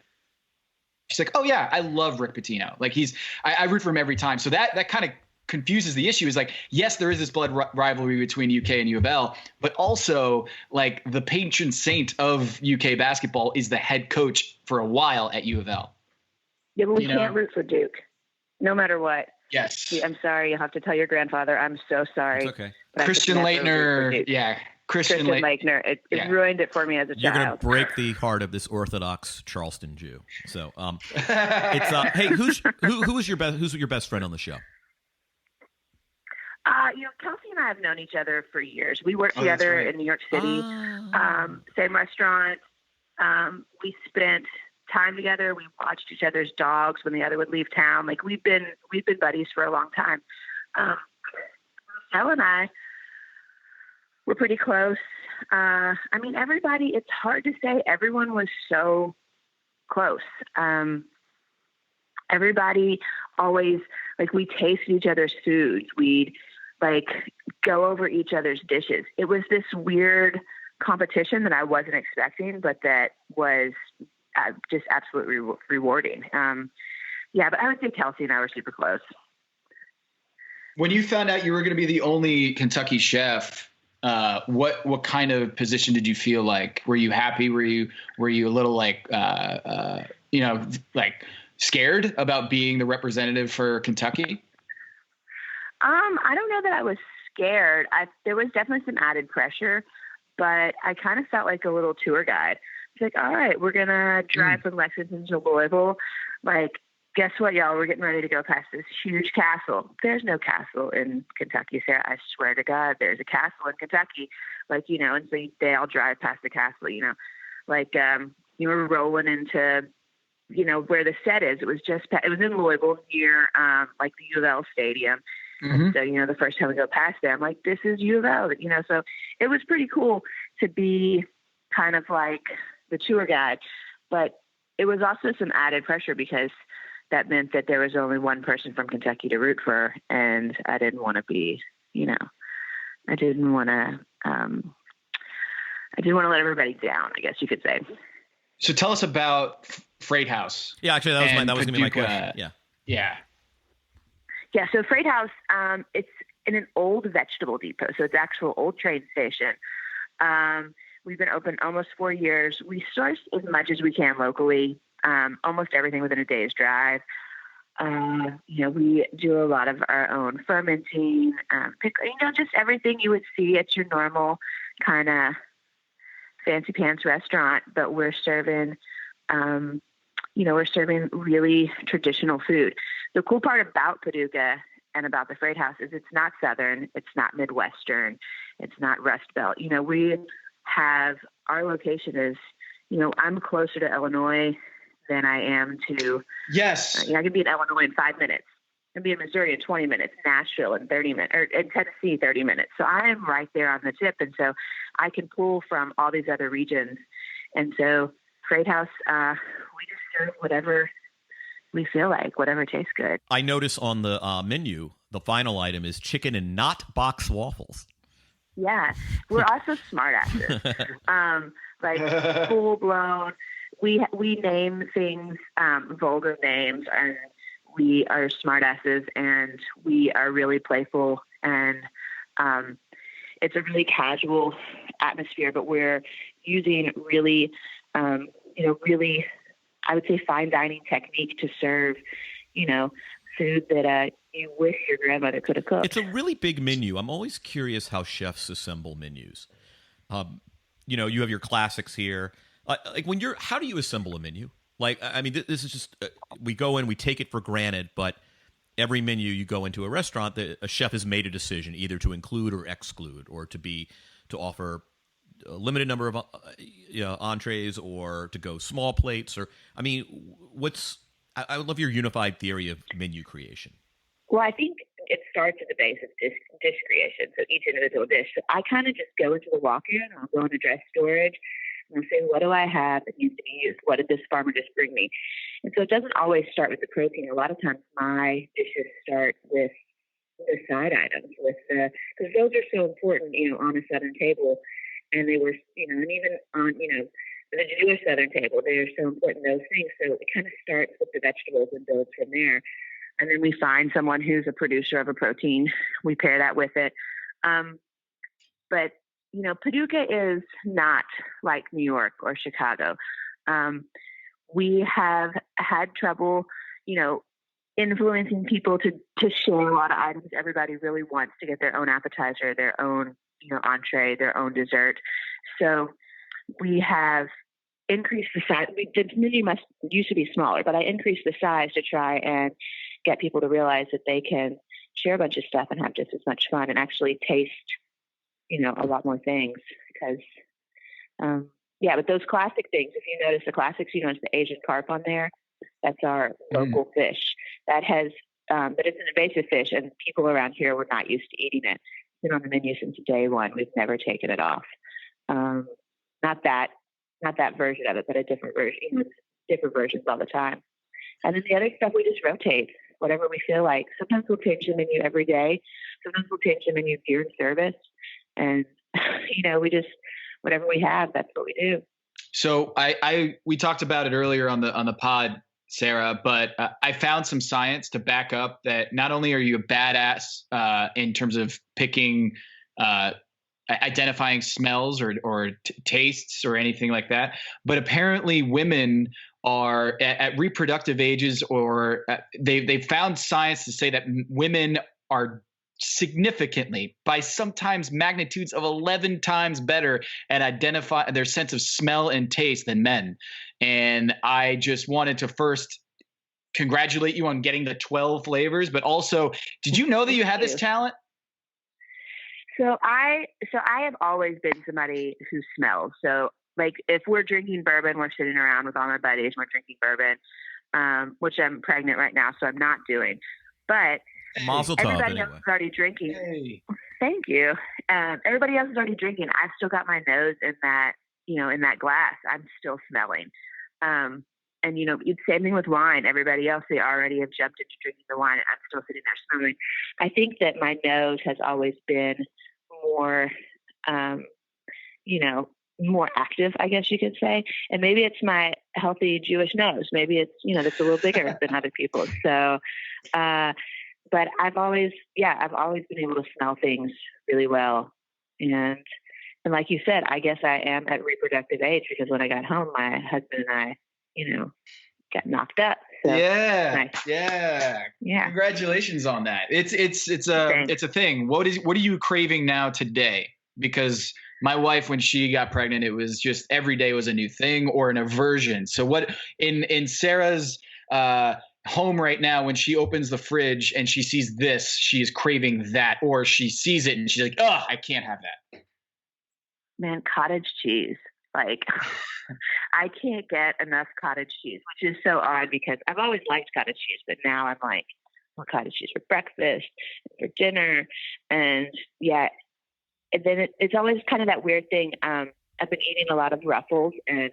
She's like, oh yeah, I love Rick Pitino. Like I root for him every time. So that kind of confuses the issue. Is like, yes, there is this blood rivalry between UK and U of L, but also like the patron saint of UK basketball is the head coach for a while at U of L. Yeah, but we can't root for Duke, no matter what. Yes. I'm sorry. You'll have to tell your grandfather. I'm so sorry. It's okay. Christian Laettner. Yeah. Christian Laettner. It ruined it for me as a You're child. You're going to break the heart of this Orthodox Charleston Jew. So, hey, who's your best friend on the show? Kelsey and I have known each other for years. We worked together in New York City, same restaurant. We spent time together. We watched each other's dogs when the other would leave town. Like we've been buddies for a long time. Elle and I were pretty close. I mean, everybody, it's hard to say. Everyone was so close. Everybody always, like, we tasted each other's foods. We'd like go over each other's dishes. It was this weird competition that I wasn't expecting, but that was just absolutely rewarding. Yeah, but I would say Kelsey and I were super close. When you found out you were going to be the only Kentucky chef, what kind of position did you feel like? Were you happy? Were you a little like, like scared about being the representative for Kentucky? I don't know that I was scared. There was definitely some added pressure, but I kind of felt like a little tour guide. It's like, all right, we're going to drive from Lexington to Louisville. Like, guess what, y'all? We're getting ready to go past this huge castle. There's no castle in Kentucky, Sarah. I swear to God, there's a castle in Kentucky. Like, and so they all drive past the castle, Like, you were rolling into, where the set is. It was in Louisville near, like the U of L stadium. Mm-hmm. So, the first time we go past there, I'm like, this is U of L, so it was pretty cool to be kind of like the tour guide, but it was also some added pressure because that meant that there was only one person from Kentucky to root for. And I didn't want to be, I didn't want to let everybody down, I guess you could say. So tell us about Freight House. Yeah, actually that was going to be my question. Yeah. Yeah. Yeah, so Freight House, it's in an old vegetable depot, so it's actual old train station. We've been open almost 4 years. We source as much as we can locally, almost everything within a day's drive. We do a lot of our own fermenting, just everything you would see at your normal kind of fancy pants restaurant, but we're serving really traditional food. The cool part about Paducah and about the Freight House is it's not Southern, it's not Midwestern, it's not Rust Belt. We have, our location is, I'm closer to Illinois than I am to, yes. I can be in Illinois in 5 minutes. I can be in Missouri in 20 minutes, Nashville in 30 minutes, or in Tennessee 30 minutes. So I am right there on the tip. And so I can pull from all these other regions. And so Freight House, we just serve whatever we feel like, whatever tastes good. I notice on the menu, the final item is chicken and not box waffles. Yeah, we're also smart asses. Like full blown. We name things vulgar names, and we are smart asses, and we are really playful, and it's a really casual atmosphere. But we're using really, really, I would say, fine dining technique to serve, food that you wish your grandmother could have cooked. It's a really big menu. I'm always curious how chefs assemble menus. You have your classics here. How do you assemble a menu? Like, I mean, this is just, we go in, we take it for granted, but every menu you go into a restaurant, a chef has made a decision either to include or exclude, or to offer a limited number of entrees, or to go small plates, or, I mean, I would love your unified theory of menu creation. Well, I think it starts at the base of dish creation, so each individual dish. So I kind of just go into the walk-in, I'll go into dress storage, and I'll say, what do I have that needs to be used? What did this farmer just bring me? And so it doesn't always start with the protein. A lot of times my dishes start with the side items, because those are so important, on a Southern table. And they were, and even on, the Jewish Southern table, they are so important, those things. So it kind of starts with the vegetables and builds from there. And then we find someone who's a producer of a protein. We pair that with it. But, Paducah is not like New York or Chicago. We have had trouble, influencing people to share a lot of items. Everybody really wants to get their own appetizer, their own, entree, their own dessert. So we have increased the size. The menu used to be smaller, but I increased the size to try and get people to realize that they can share a bunch of stuff and have just as much fun and actually taste, a lot more things. Because, Yeah, but those classic things, if you notice the classics, you notice the Asian carp on there. That's our local fish. That has, but it's an invasive fish, and people around here were not used to eating it. It's been on the menu since day one. We've never taken it off. Not that version of it, but a different version. You know, different versions all the time. And then the other stuff we just rotate, whatever we feel like. Sometimes we'll change the menu every day. Sometimes we'll change the menu during service, and we just whatever we have, that's what we do. So we talked about it earlier on the pod, Sarah, but I found some science to back up that not only are you a badass in terms of picking, identifying smells or tastes or anything like that, but apparently women are at reproductive ages, or they've found science to say that women are significantly, by sometimes magnitudes of 11 times better at identify their sense of smell and taste than men. And I just wanted to first congratulate you on getting the 12 flavors, but also, did you know that you had this talent? So I have always been somebody who smells. So like if we're drinking bourbon, we're sitting around with all my buddies, we're drinking bourbon, which I'm pregnant right now, so I'm not doing. But Mazel tov, everybody else anyway. is already drinking. Hey. Thank you. Everybody else is already drinking. I've still got my nose in that, in that glass. I'm still smelling. And it's same thing with wine. Everybody else, they already have jumped into drinking the wine, and I'm still sitting there smelling. I think that my nose has always been more, more active, I guess you could say. And maybe it's my healthy Jewish nose. Maybe it's, that's a little bigger than other people's. So, but I've always been able to smell things really well. And like you said, I guess I am at reproductive age, because when I got home, my husband and I, got knocked up. So, yeah. nice. Yeah. Congratulations on that. It's a thing. What are you craving now today? Because my wife, when she got pregnant, it was just every day was a new thing or an aversion. So what in Sarah's home right now, when she opens the fridge and she sees this, she is craving that, or she sees it and she's like, oh, I can't have that. Man, cottage cheese. Like, I can't get enough cottage cheese, which is so odd because I've always liked cottage cheese, but now I'm like, well, cottage cheese for breakfast, for dinner, and yeah. And then it's always kind of that weird thing. I've been eating a lot of Ruffles and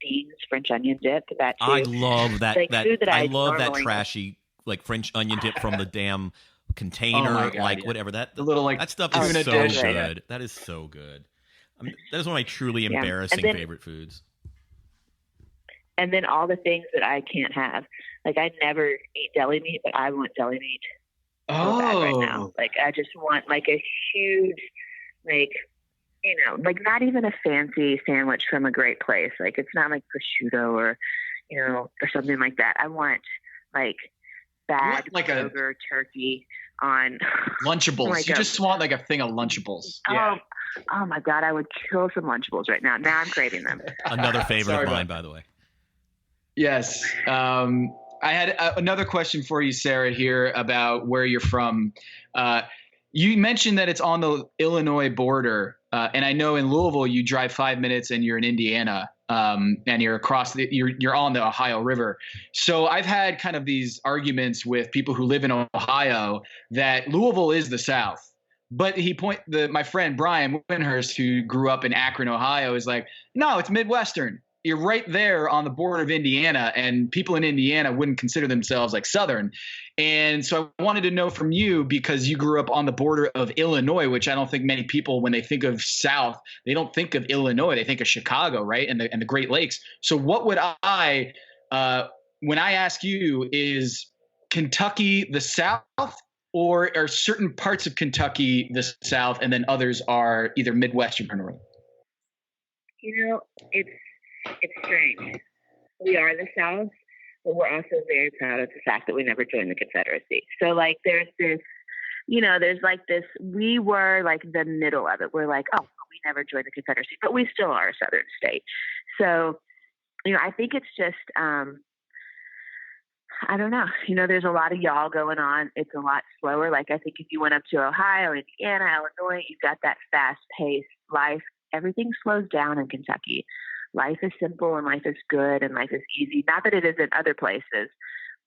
Dean's French onion dip. That too. I love that. Like that food that I I love that normally- trashy like French onion dip from the damn container, Oh my God, like yeah. whatever that. The little, like, that stuff is tuna so dish. good. That is so good. I mean, that is one of my truly Yeah. embarrassing And then- favorite foods. And then all the things that I can't have. Like I never eat deli meat, but I want deli meat so bad right now. Like I just want like a huge, like, like not even a fancy sandwich from a great place. Like it's not like prosciutto or, or something like that. I want like bad like a burger turkey on Lunchables. like You a- just want like a thing of Lunchables. Yeah. Oh my God, I would kill some Lunchables right now. Now I'm craving them. Another favorite Sorry of mine, about- by the way. Yes. I had another question for you, Sarah, here about where you're from. You mentioned that it's on the Illinois border, and I know in Louisville you drive 5 minutes and you're in Indiana, and you're across you're on the Ohio River. So I've had kind of these arguments with people who live in Ohio that Louisville is the South. But my friend Brian Winhurst, who grew up in Akron, Ohio, is like, no, it's Midwestern. You're right there on the border of Indiana, and people in Indiana wouldn't consider themselves like Southern. And so I wanted to know from you, because you grew up on the border of Illinois, which I don't think many people, when they think of South, they don't think of Illinois. They think of Chicago, right? And the Great Lakes. So what would when I ask you, is Kentucky the South, or are certain parts of Kentucky the South and then others are either Midwestern or Northern? It's strange. We are the South, but we're also very proud of the fact that we never joined the Confederacy. So like there's this, there's like this, we were like the middle of it. We're like, oh, we never joined the Confederacy, but we still are a Southern state. So, I think it's just, I don't know. There's a lot of y'all going on. It's a lot slower. Like I think if you went up to Ohio, Indiana, Illinois, you've got that fast-paced life. Everything slows down in Kentucky. life is simple and life is good and life is easy. Not that it isn't other places,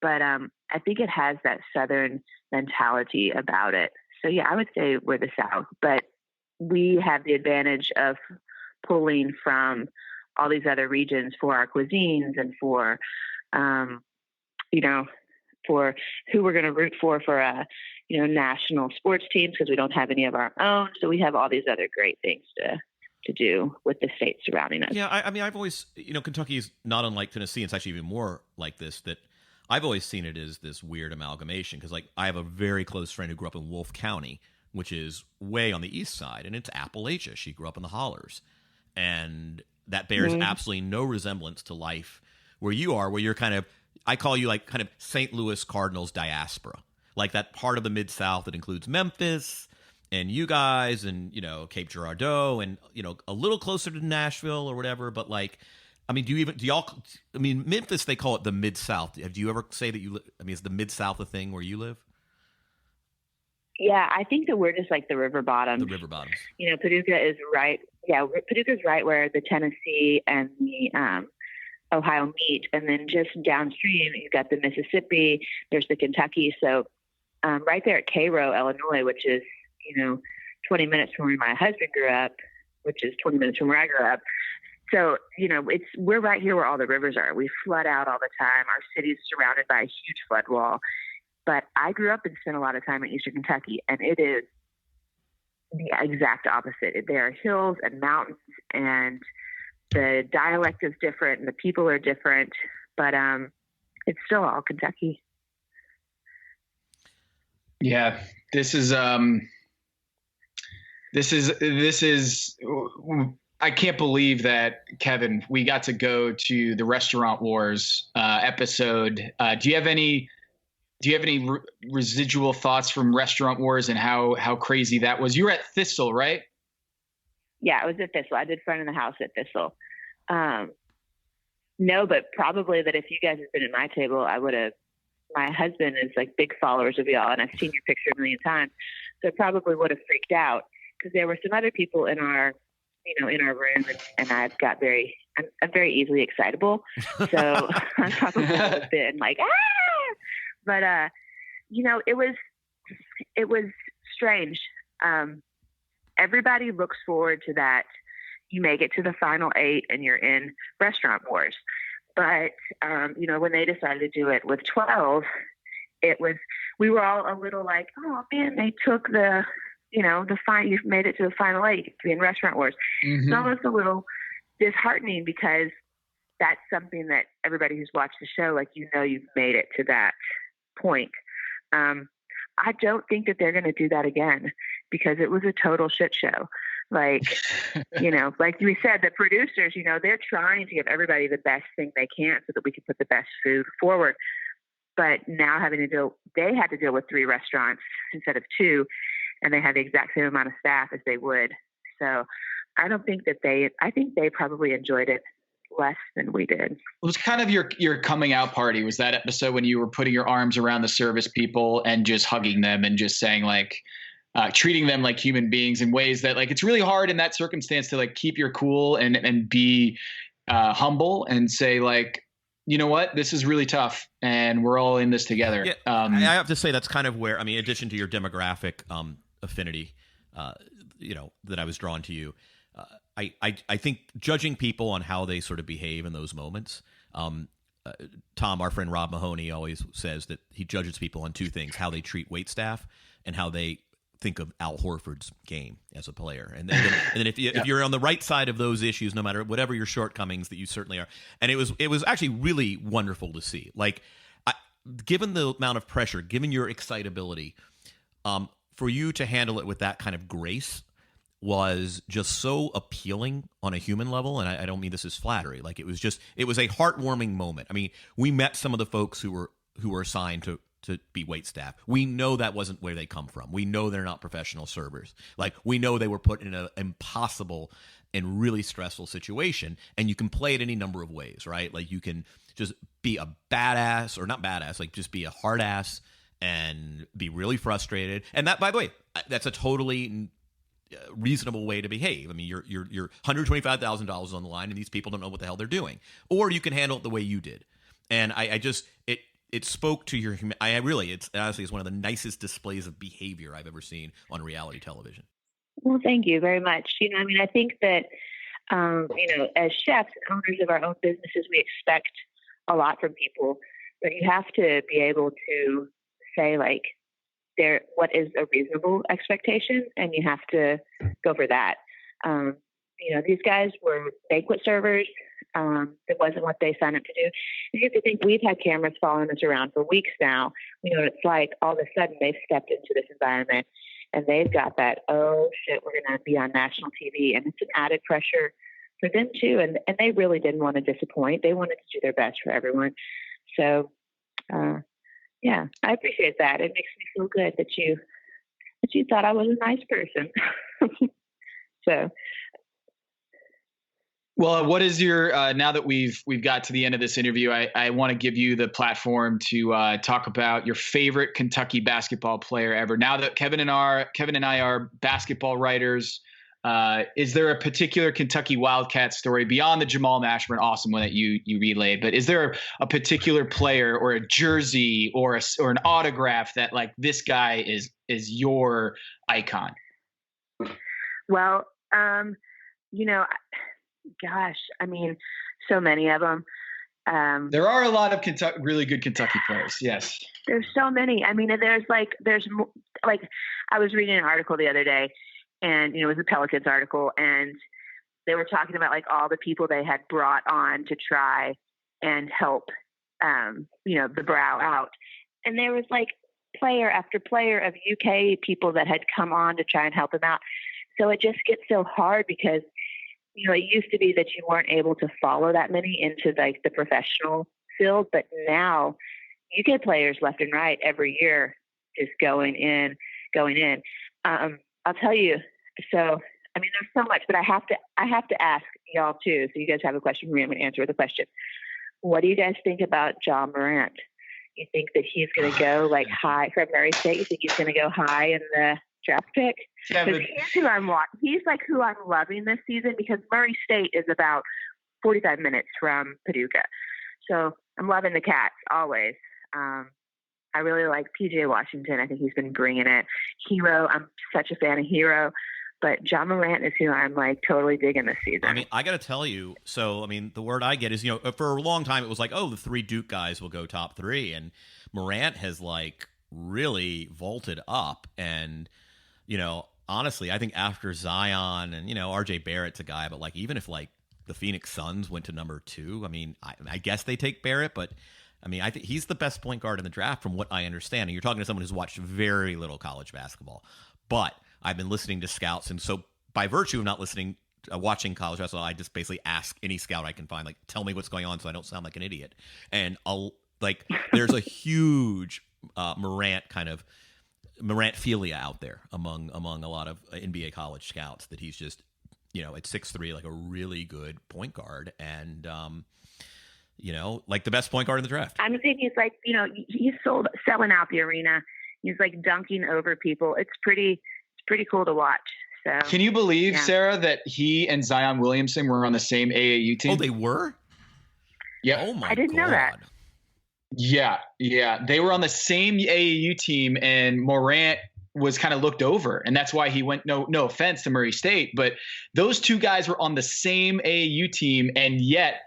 but I think it has that Southern mentality about it. So yeah, I would say we're the South, but we have the advantage of pulling from all these other regions for our cuisines and for, for who we're going to root for national sports teams, because we don't have any of our own. So we have all these other great things to do with the states surrounding us. Yeah, I mean, I've always, Kentucky is not unlike Tennessee. It's actually even more like this, that I've always seen it as this weird amalgamation, because like I have a very close friend who grew up in Wolfe County, which is way on the east side, and it's Appalachia. She grew up in the hollers, and that bears absolutely no resemblance to life where you are, where you're kind of, I call you like kind of St. Louis Cardinals diaspora, like that part of the Mid-South that includes Memphis and you guys and, Cape Girardeau and, a little closer to Nashville or whatever. But like, I mean, Memphis, they call it the Mid-South. Do you ever say that is the Mid-South a thing where you live? Yeah, I think that we're just like the river bottoms. The river bottoms. Paducah is right. Yeah, Paducah's right where the Tennessee and the Ohio meet. And then just downstream, you've got the Mississippi, there's the Kentucky. So right there at Cairo, Illinois, which is, 20 minutes from where my husband grew up, which is 20 minutes from where I grew up. So, we're right here where all the rivers are. We flood out all the time. Our city is surrounded by a huge flood wall. But I grew up and spent a lot of time in Eastern Kentucky, and it is the exact opposite. There are hills and mountains, and the dialect is different, and the people are different, but it's still all Kentucky. Yeah, this is I can't believe that, Kevin, we got to go to the Restaurant Wars episode. Do you have any residual thoughts from Restaurant Wars and how crazy that was? You were at Thistle, right? Yeah, I was at Thistle. I did front of the house at Thistle. No, but probably that if you guys had been at my table, I would have. My husband is like big followers of y'all, and I've seen your picture a million times. So I probably would have freaked out because there were some other people in our room, and I'm very easily excitable. So I probably would have been like, ah! But, it was strange. Everybody looks forward to that. You make it to the final 8 and you're in Restaurant Wars. But, when they decided to do it with 12, we were all a little like, oh man, they took you've made it to the final 8 to be in Restaurant Wars. Mm-hmm. It's almost a little disheartening because that's something that everybody who's watched the show, you've made it to that point. I don't think that they're going to do that again because it was a total shit show. Like we said, the producers, they're trying to give everybody the best thing they can so that we can put the best food forward. But now they had to deal with 3 restaurants instead of 2, and they had the exact same amount of staff as they would. So I think they probably enjoyed it less than we did. It was kind of your coming out party. Was that episode when you were putting your arms around the service people and just hugging them and just saying treating them like human beings in ways that it's really hard in that circumstance to keep your cool and be humble and say you know what, this is really tough and we're all in this together. Yeah, I have to say that's kind of where, in addition to your demographic affinity, that I was drawn to you, I think judging people on how they sort of behave in those moments, Tom, our friend Rob Mahoney always says that he judges people on 2 things: how they treat waitstaff and how they think of Al Horford's game as a player. And then if you're on the right side of those issues, no matter whatever your shortcomings, that you certainly are. And it was actually really wonderful to see. Given the amount of pressure, given your excitability, for you to handle it with that kind of grace was just so appealing on a human level. And I don't mean this as flattery. It was a heartwarming moment. I mean, we met some of the folks who were assigned to be wait staff. We know that wasn't where they come from. We know they're not professional servers. We know they were put in an impossible and really stressful situation, and you can play it any number of ways, right? You can just be a badass, or not badass, just be a hard ass and be really frustrated. And that, by the way, that's a totally reasonable way to behave. I mean, you're $125,000 on the line, and these people don't know what the hell they're doing. Or you can handle it the way you did. And it spoke to your it's honestly is one of the nicest displays of behavior I've ever seen on reality television. Well, thank you very much. I think that as chefs and owners of our own businesses, we expect a lot from people, but you have to be able to say what is a reasonable expectation, and you have to go for that. These guys were banquet servers. It wasn't what they signed up to do. You have to think we've had cameras following us around for weeks now. It's like all of a sudden they've stepped into this environment and they've got that, oh shit, we're going to be on national TV. And it's an added pressure for them too. And they really didn't want to disappoint. They wanted to do their best for everyone. So, yeah, I appreciate that. It makes me feel good that you thought I was a nice person. So. Well, what is your now that we've got to the end of this interview, I want to give you the platform to talk about your favorite Kentucky basketball player ever. Now that Kevin and I are basketball writers, is there a particular Kentucky Wildcats story beyond the Jamal Mashburn awesome one that you relayed? But is there a particular player or a jersey or an autograph that this guy is your icon? Well, gosh, so many of them. There are a lot of really good Kentucky players. Yes. There's so many. There's I was reading an article the other day, and it was a Pelicans article, and they were talking about all the people they had brought on to try and help, the Brow out. And there was player after player of UK people that had come on to try and help him out. So it just gets so hard because it used to be that you weren't able to follow that many into the professional field, but now you get players left and right every year just going in. I'll tell you. So, there's so much, but I have to ask y'all too. So you guys have a question for me. I'm going to answer with a question. What do you guys think about Ja Morant? You think that he's going to go high from Murray State? You think he's going to go high in the draft pick? Because he's who I'm watching. He's who I'm loving this season because Murray State is about 45 minutes from Paducah. So I'm loving the Cats always. I really like PJ Washington. I think he's been bringing it. Hero, I'm such a fan of Hero. But Ja Morant is who I'm totally digging this season. I got to tell you, so, the word I get is, for a long time it was the 3 Duke guys will go top 3. And Morant has really vaulted up. And, honestly, I think after Zion and, RJ Barrett's a guy, but even if the Phoenix Suns went to number 2, I guess they take Barrett, but I think he's the best point guard in the draft from what I understand. And you're talking to someone who's watched very little college basketball, but I've been listening to scouts. And so by virtue of not watching college basketball, I just basically ask any scout I can find, tell me what's going on so I don't sound like an idiot. And there's a huge Morant philia out there among a lot of NBA college scouts that he's just, at 6'3", a really good point guard. And, the best point guard in the draft. I'm thinking he's selling out the arena. He's dunking over people. It's pretty cool to watch. So, can you believe, Sarah, that he and Zion Williamson were on the same AAU team? Oh, they were? Yeah. Oh my God. I didn't know that. Yeah. They were on the same AAU team, and Morant was kind of looked over, and that's why he went. No offense to Murray State, but those two guys were on the same AAU team, and yet,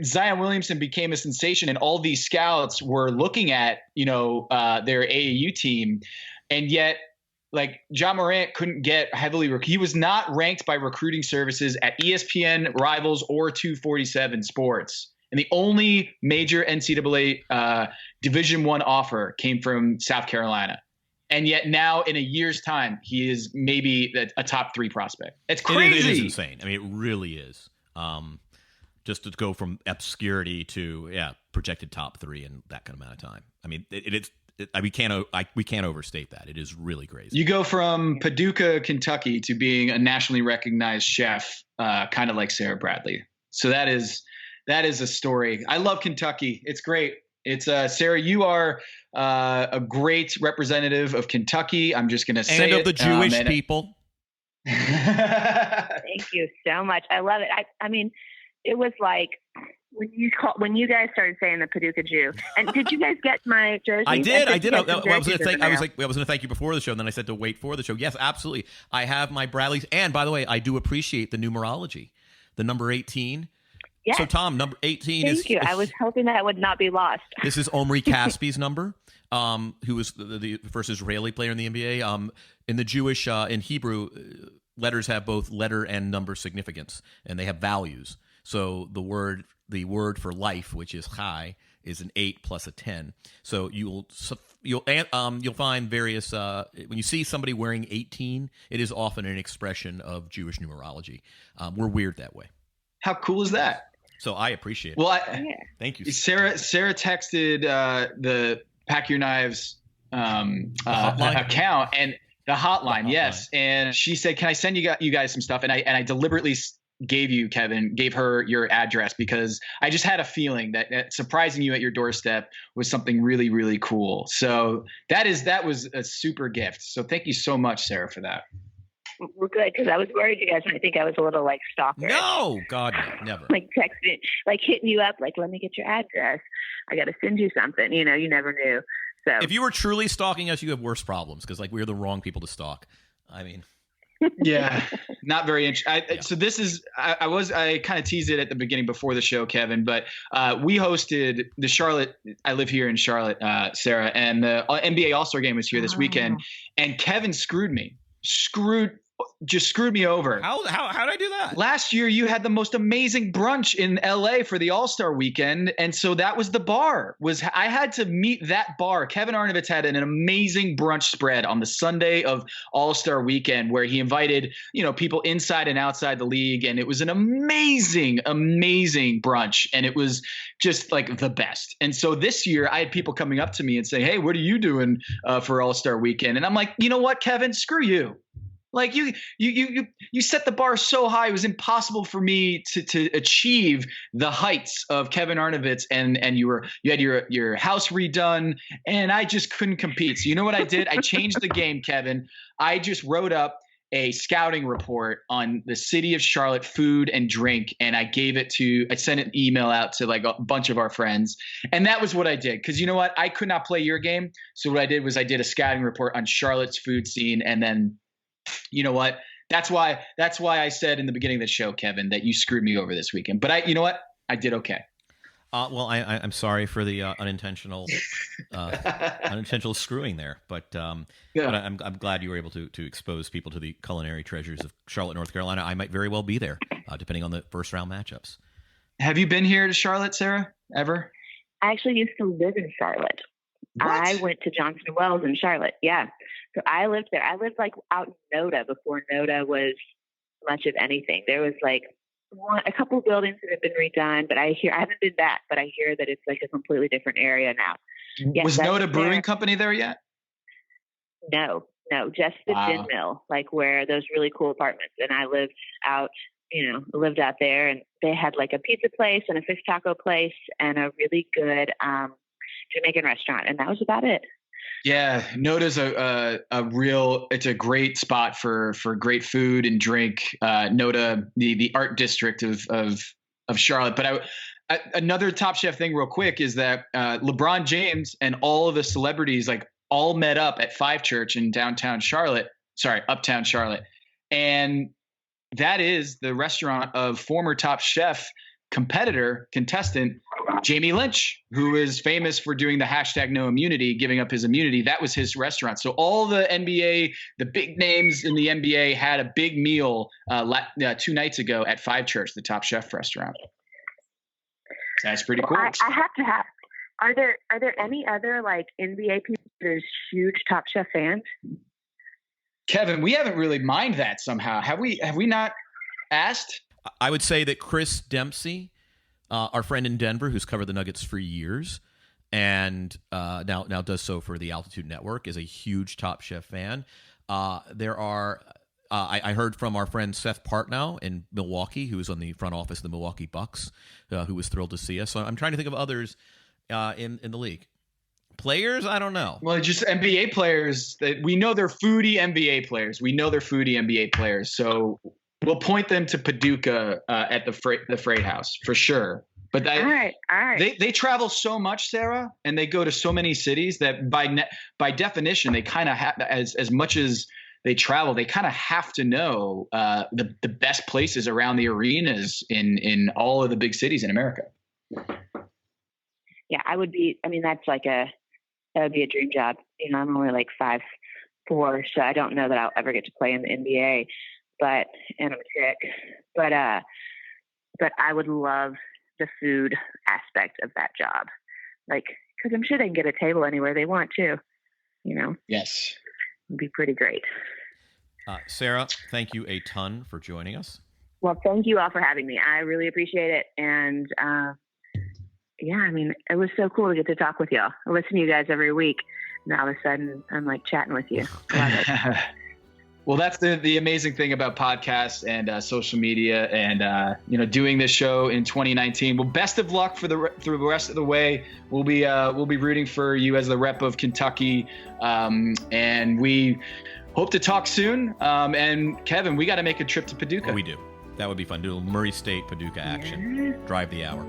Zion Williamson became a sensation, and all these scouts were looking at their AAU team, and yet. Ja Morant couldn't get heavily. He was not ranked by recruiting services at ESPN, Rivals, or 247 Sports. And the only major NCAA Division I offer came from South Carolina. And yet now, in a year's time, he is maybe a top 3 prospect. It's crazy. It is insane. It really is. Just to go from obscurity to projected top 3 in that kind of amount of time. It's. We can't overstate that. It is really crazy. You go from Paducah, Kentucky, to being a nationally recognized chef, kind of like Sara Bradley. So that is a story. I love Kentucky. It's great. It's Sarah, you are a great representative of Kentucky. I'm just going to say and of the Jewish people. Thank you so much. I love it. I mean, it was like when you guys started saying the Paducah Jew. And did you guys get my jersey? I did. I was going to to thank you before the show, and then I said to wait for the show. Yes, absolutely. I have my Bradleys, and by the way, I do appreciate the numerology, the number 18. Yes. So Tom, number 18 Thank you. I was hoping that would not be lost. This is Omri Caspi's number, who was the first Israeli player in the NBA. In the Jewish, in Hebrew, letters have both letter and number significance, and they have values. So the word for life, which is chai, is an 8 plus a 10. So you'll find various when you see somebody wearing 18, it is often an expression of Jewish numerology. We're weird that way. How cool is that? So I appreciate it. Well, thank you. Sarah texted the Pack Your Knives account and the hotline. Yes, and she said, "Can I send you guys some stuff?" And I deliberately gave her your address because I just had a feeling that surprising you at your doorstep was something really, really cool. So that was a super gift. So thank you so much, Sarah, for that. We're good, because I was worried you guys might think I was a little like stalker. No, God, no, never. Like texting, like hitting you up, like, let me get your address. I got to send you something. You never knew. So if you were truly stalking us, you have worse problems, because like we're the wrong people to stalk. I mean, yeah, not very interesting. So this is I kind of teased it at the beginning before the show, Kevin, but we hosted the Charlotte. I live here in Charlotte, Sarah, and the NBA All-Star Game was here this weekend, and Kevin screwed me over. How did I do that? Last year, you had the most amazing brunch in LA for the All-Star weekend. And so that was the bar. I had to meet that bar. Kevin Arnovitz had an amazing brunch spread on the Sunday of All-Star weekend where he invited, people inside and outside the league. And it was an amazing, amazing brunch. And it was just like the best. And so this year I had people coming up to me and saying, "Hey, what are you doing for All-Star weekend?" And I'm like, you know what, Kevin, screw you. Like you set the bar so high, it was impossible for me to achieve the heights of Kevin Arnovitz, and you had your house redone, and I just couldn't compete. So you know what I did? I changed the game, Kevin. I just wrote up a scouting report on the city of Charlotte food and drink, and I sent an email out to like a bunch of our friends, and that was what I did. Because you know what? I could not play your game, so what I did was I did a scouting report on Charlotte's food scene, and then. You know what? That's why I said in the beginning of the show, Kevin, that you screwed me over this weekend. But you know what? I did okay. Well, I'm sorry for the unintentional screwing there, but I'm glad you were able to expose people to the culinary treasures of Charlotte, North Carolina. I might very well be there, depending on the first round matchups. Have you been here to Charlotte, Sarah? Ever? I actually used to live in Charlotte. What? I went to Johnson & Wells in Charlotte. Yeah. So I lived there. I lived like out in Noda before Noda was much of anything. There was like a couple buildings that have been redone, but I haven't been back, but I hear that it's like a completely different area now. Yes, was Noda Brewing Company there yet? No, just the gin mill, like where those really cool apartments. And I lived out there, and they had like a pizza place and a fish taco place and a really good Jamaican restaurant, and that was about it. Yeah, Noda's it's a great spot for great food and drink. Noda, the art district of Charlotte. But another Top Chef thing real quick is that LeBron James and all of the celebrities like all met up at Five Church in uptown Charlotte. And that is the restaurant of former Top Chef contestant Jamie Lynch, who is famous for doing the #NoImmunity, giving up his immunity. That was his restaurant. So all the NBA, the big names in the NBA had a big meal 2 nights ago at Five Church, the Top Chef restaurant. That's pretty cool. I have to ask, are there any other like NBA people that are huge Top Chef fans? Kevin, we haven't really mined that somehow. Have we not asked? I would say that Chris Dempsey, our friend in Denver, who's covered the Nuggets for years, and now does so for the Altitude Network, is a huge Top Chef fan. There are, I heard from our friend Seth Partnow in Milwaukee, who was on the front office of the Milwaukee Bucks, who was thrilled to see us. So I'm trying to think of others in the league. Players, I don't know. Well, just NBA players that we know they're foodie NBA players. So we'll point them to Paducah at the Freight House for sure. But all right. They travel so much, Sarah, and they go to so many cities that by definition, they kind of have, as much as they travel, they kind of have to know the best places around the arenas in all of the big cities in America. Yeah, I would be. I mean, that would be a dream job. You know, I'm only like 5'4", so I don't know that I'll ever get to play in the NBA. And I'm a chick. But I would love the food aspect of that job, like, because I'm sure they can get a table anywhere they want to. You know. Yes. It'd be pretty great. Sarah, thank you a ton for joining us. Well, thank you all for having me. I really appreciate it. And yeah, I mean, it was so cool to get to talk with y'all. I listen to you guys every week. And all of a sudden, I'm like chatting with you. Love it. Well, that's the amazing thing about podcasts and social media and, doing this show in 2019. Well, best of luck for the rest of the way. We'll be rooting for you as the rep of Kentucky. And we hope to talk soon. And Kevin, we got to make a trip to Paducah. We do. That would be fun. Do a Murray State Paducah action. Drive the hour.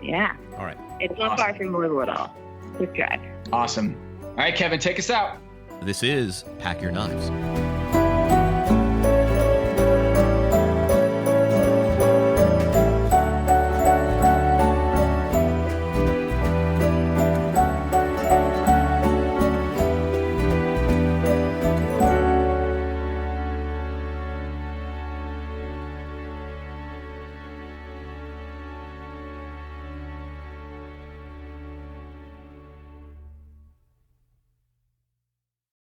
Yeah. All right. It's not far from Louisville at all. Quick drive. Awesome. All right, Kevin, take us out. This is Pack Your Knives.